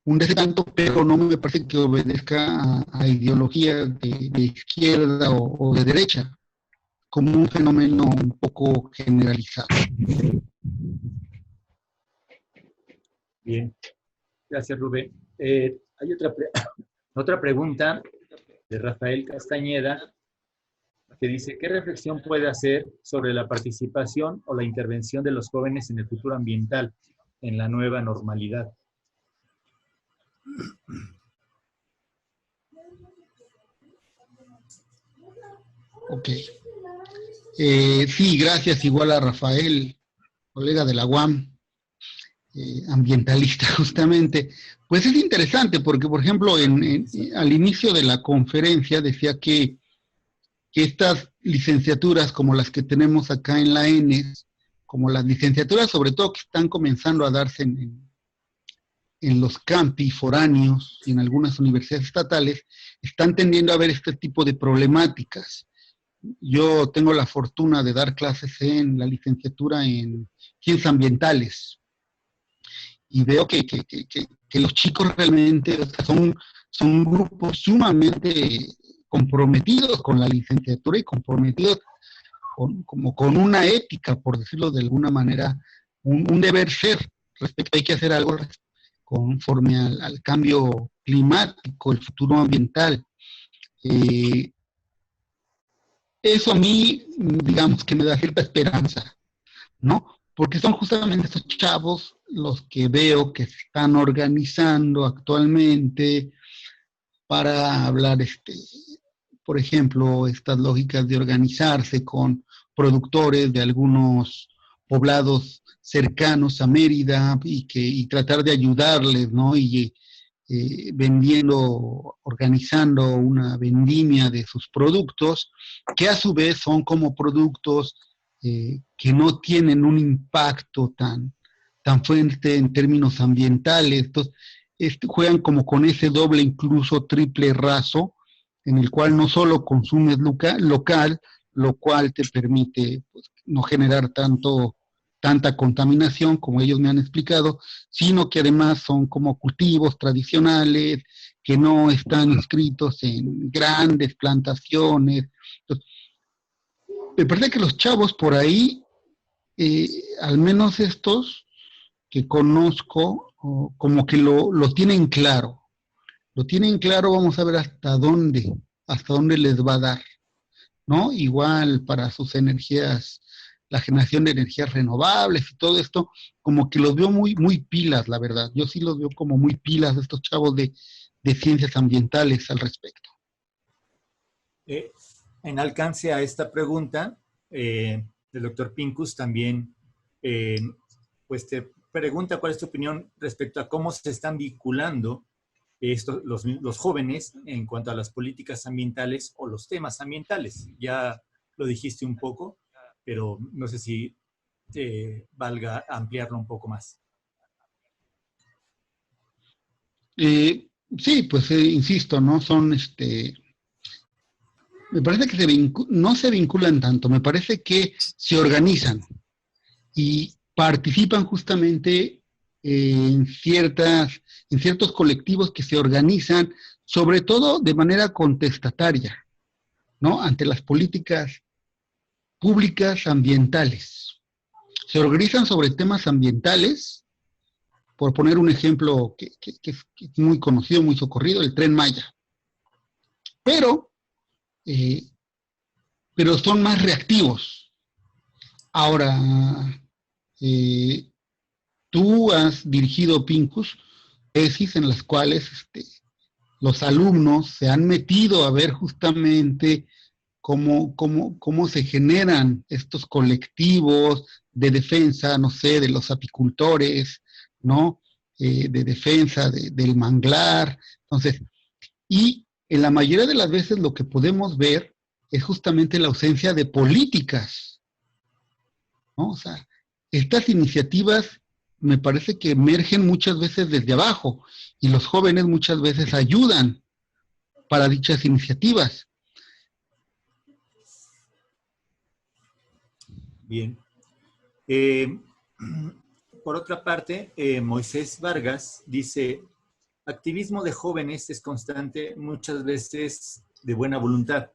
un desencanto, pero no me parece que obedezca a ideologías de izquierda o de derecha, como un fenómeno un poco generalizado. Bien, gracias Rubén. Hay otra pregunta de Rafael Castañeda que dice, ¿qué reflexión puede hacer sobre la participación o la intervención de los jóvenes en el futuro ambiental en la nueva normalidad? Ok. Sí, gracias igual a Rafael, colega de la UAM, ambientalista justamente. Pues es interesante porque, por ejemplo, al inicio de la conferencia decía que estas licenciaturas como las que tenemos acá en la ENES, como las licenciaturas sobre todo que están comenzando a darse en los campi foráneos y en algunas universidades estatales, están tendiendo a ver este tipo de problemáticas. Yo tengo la fortuna de dar clases en la licenciatura en ciencias ambientales y veo que los chicos realmente son grupos sumamente comprometidos con la licenciatura y comprometidos como con una ética, por decirlo de alguna manera, un deber ser respecto, hay que hacer algo conforme al cambio climático, el futuro ambiental. Eso a mí, digamos que me da cierta esperanza, ¿no? Porque son justamente esos chavos los que veo que se están organizando actualmente para hablar, por ejemplo, estas lógicas de organizarse con productores de algunos poblados cercanos a Mérida y tratar de ayudarles, ¿no? Y vendiendo, organizando una vendimia de sus productos, que a su vez son como productos que no tienen un impacto tan fuerte en términos ambientales. Entonces, juegan como con ese doble, incluso triple raso, en el cual no solo consumes local, lo cual te permite pues, no generar tanta contaminación como ellos me han explicado, sino que además son como cultivos tradicionales que no están inscritos en grandes plantaciones. Entonces, me parece que los chavos por ahí, al menos estos que conozco, como que lo tienen claro. Lo tienen claro, vamos a ver hasta dónde les va a dar, ¿no? Igual para sus energías, la generación de energías renovables y todo esto, como que los veo muy, muy pilas, la verdad. Yo sí los veo como muy pilas estos chavos de ciencias ambientales al respecto. En alcance a esta pregunta, el doctor Pincus también pues te pregunta cuál es tu opinión respecto a cómo se están vinculando los jóvenes en cuanto a las políticas ambientales o los temas ambientales. Ya lo dijiste un poco, pero no sé si valga ampliarlo un poco más. Sí, pues insisto, ¿no? Son, me parece que no se vinculan tanto, me parece que se organizan y participan justamente en ciertos colectivos que se organizan, sobre todo de manera contestataria, ¿no? Ante las políticas públicas ambientales. Se organizan sobre temas ambientales, por poner un ejemplo que es muy conocido, muy socorrido, el Tren Maya. Pero son más reactivos. Ahora, tú has dirigido, Pincus, tesis en las cuales los alumnos se han metido a ver justamente cómo se generan estos colectivos de defensa, no sé, de los apicultores, ¿no? De defensa del manglar. Entonces, y en la mayoría de las veces lo que podemos ver es justamente la ausencia de políticas, ¿no? O sea, estas iniciativas me parece que emergen muchas veces desde abajo y los jóvenes muchas veces ayudan para dichas iniciativas. Bien. Por otra parte, Moisés Vargas dice, activismo de jóvenes es constante, muchas veces de buena voluntad,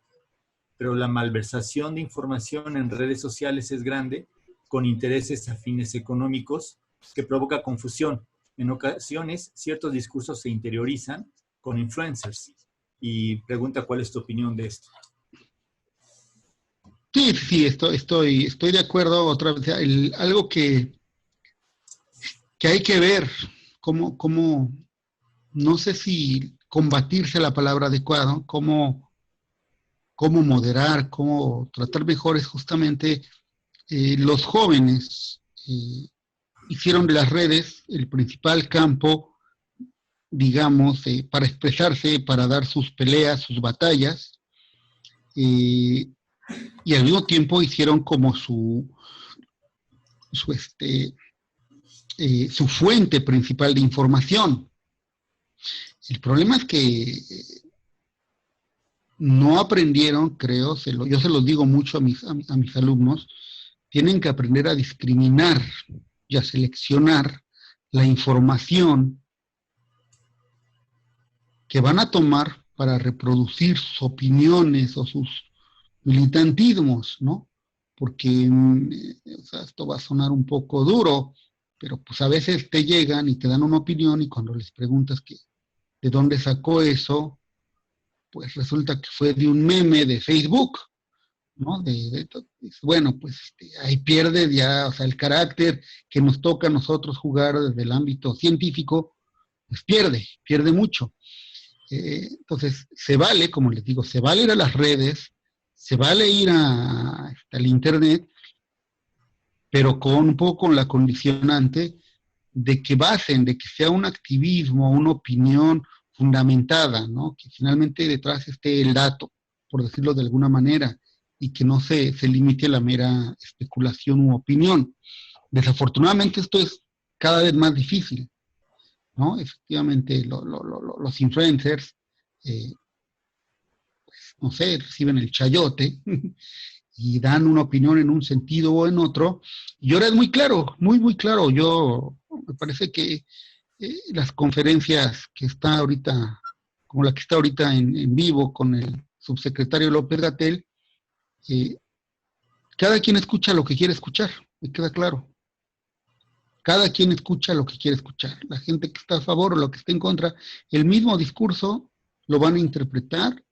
pero la malversación de información en redes sociales es grande, con intereses afines económicos, que provoca confusión. En ocasiones, ciertos discursos se interiorizan con influencers. Y pregunta, ¿cuál es tu opinión de esto? Sí, estoy de acuerdo. Otra vez, algo que hay que ver, cómo, no sé si combatirse la palabra adecuada, cómo moderar, cómo tratar mejor es justamente los jóvenes hicieron de las redes el principal campo, digamos, para expresarse, para dar sus peleas, sus batallas, y al mismo tiempo hicieron como su fuente principal de información. El problema es que no aprendieron, creo, yo se los digo mucho a mis alumnos, tienen que aprender a discriminar y a seleccionar la información que van a tomar para reproducir sus opiniones o sus militantismos, ¿no? Porque o sea, esto va a sonar un poco duro, pero pues a veces te llegan y te dan una opinión y cuando les preguntas de dónde sacó eso, pues resulta que fue de un meme de Facebook, ¿no? Bueno, pues ahí pierde ya, o sea, el carácter que nos toca a nosotros jugar desde el ámbito científico, pues pierde mucho. Entonces, se vale, como les digo, se vale ir a las redes, se vale ir al internet, pero un poco con la condicionante de que de que sea un activismo, una opinión fundamentada, ¿no? Que finalmente detrás esté el dato, por decirlo de alguna manera, y que no se limite a la mera especulación u opinión. Desafortunadamente esto es cada vez más difícil, ¿no? Efectivamente, los influencers, pues, no sé, reciben el chayote y dan una opinión en un sentido o en otro, y ahora es muy claro, muy claro. Me parece que las conferencias que está ahorita, como la que está ahorita en vivo con el subsecretario López-Gatell, cada quien escucha lo que quiere escuchar, me queda claro. Cada quien escucha lo que quiere escuchar. La gente que está a favor o la que está en contra, el mismo discurso lo van a interpretar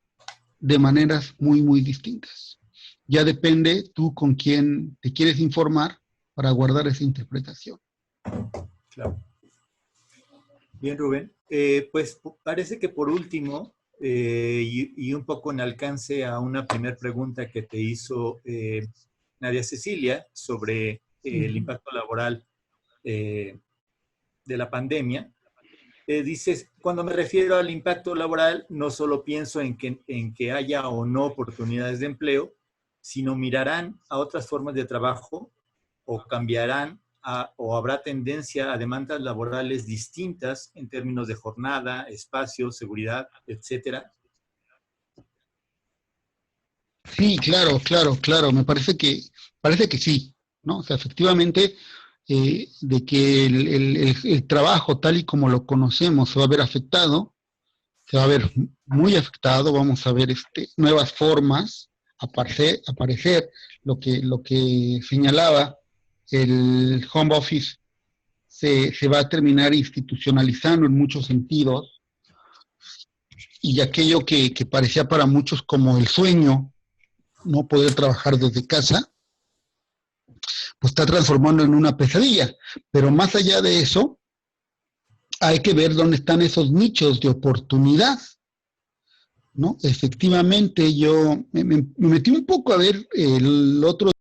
de maneras muy distintas. Ya depende tú con quién te quieres informar para guardar esa interpretación. Claro. Bien, Rubén. Pues parece que por último, y un poco en alcance a una primera pregunta que te hizo Nadia Cecilia sobre el impacto laboral de la pandemia, dices, cuando me refiero al impacto laboral, no solo pienso en que haya o no oportunidades de empleo, sino mirarán a otras formas de trabajo o cambiarán o habrá tendencia a demandas laborales distintas en términos de jornada, espacio, seguridad, etcétera. Sí, claro, claro, claro. Me parece que sí, ¿no? O sea, efectivamente, de que el trabajo tal y como lo conocemos se va a ver afectado, se va a ver muy afectado, vamos a ver nuevas formas aparecer lo que señalaba el home office se va a terminar institucionalizando en muchos sentidos y aquello que parecía para muchos como el sueño, no poder trabajar desde casa, pues está transformando en una pesadilla. Pero más allá de eso, hay que ver dónde están esos nichos de oportunidad, ¿no? Efectivamente, yo me metí un poco a ver el otro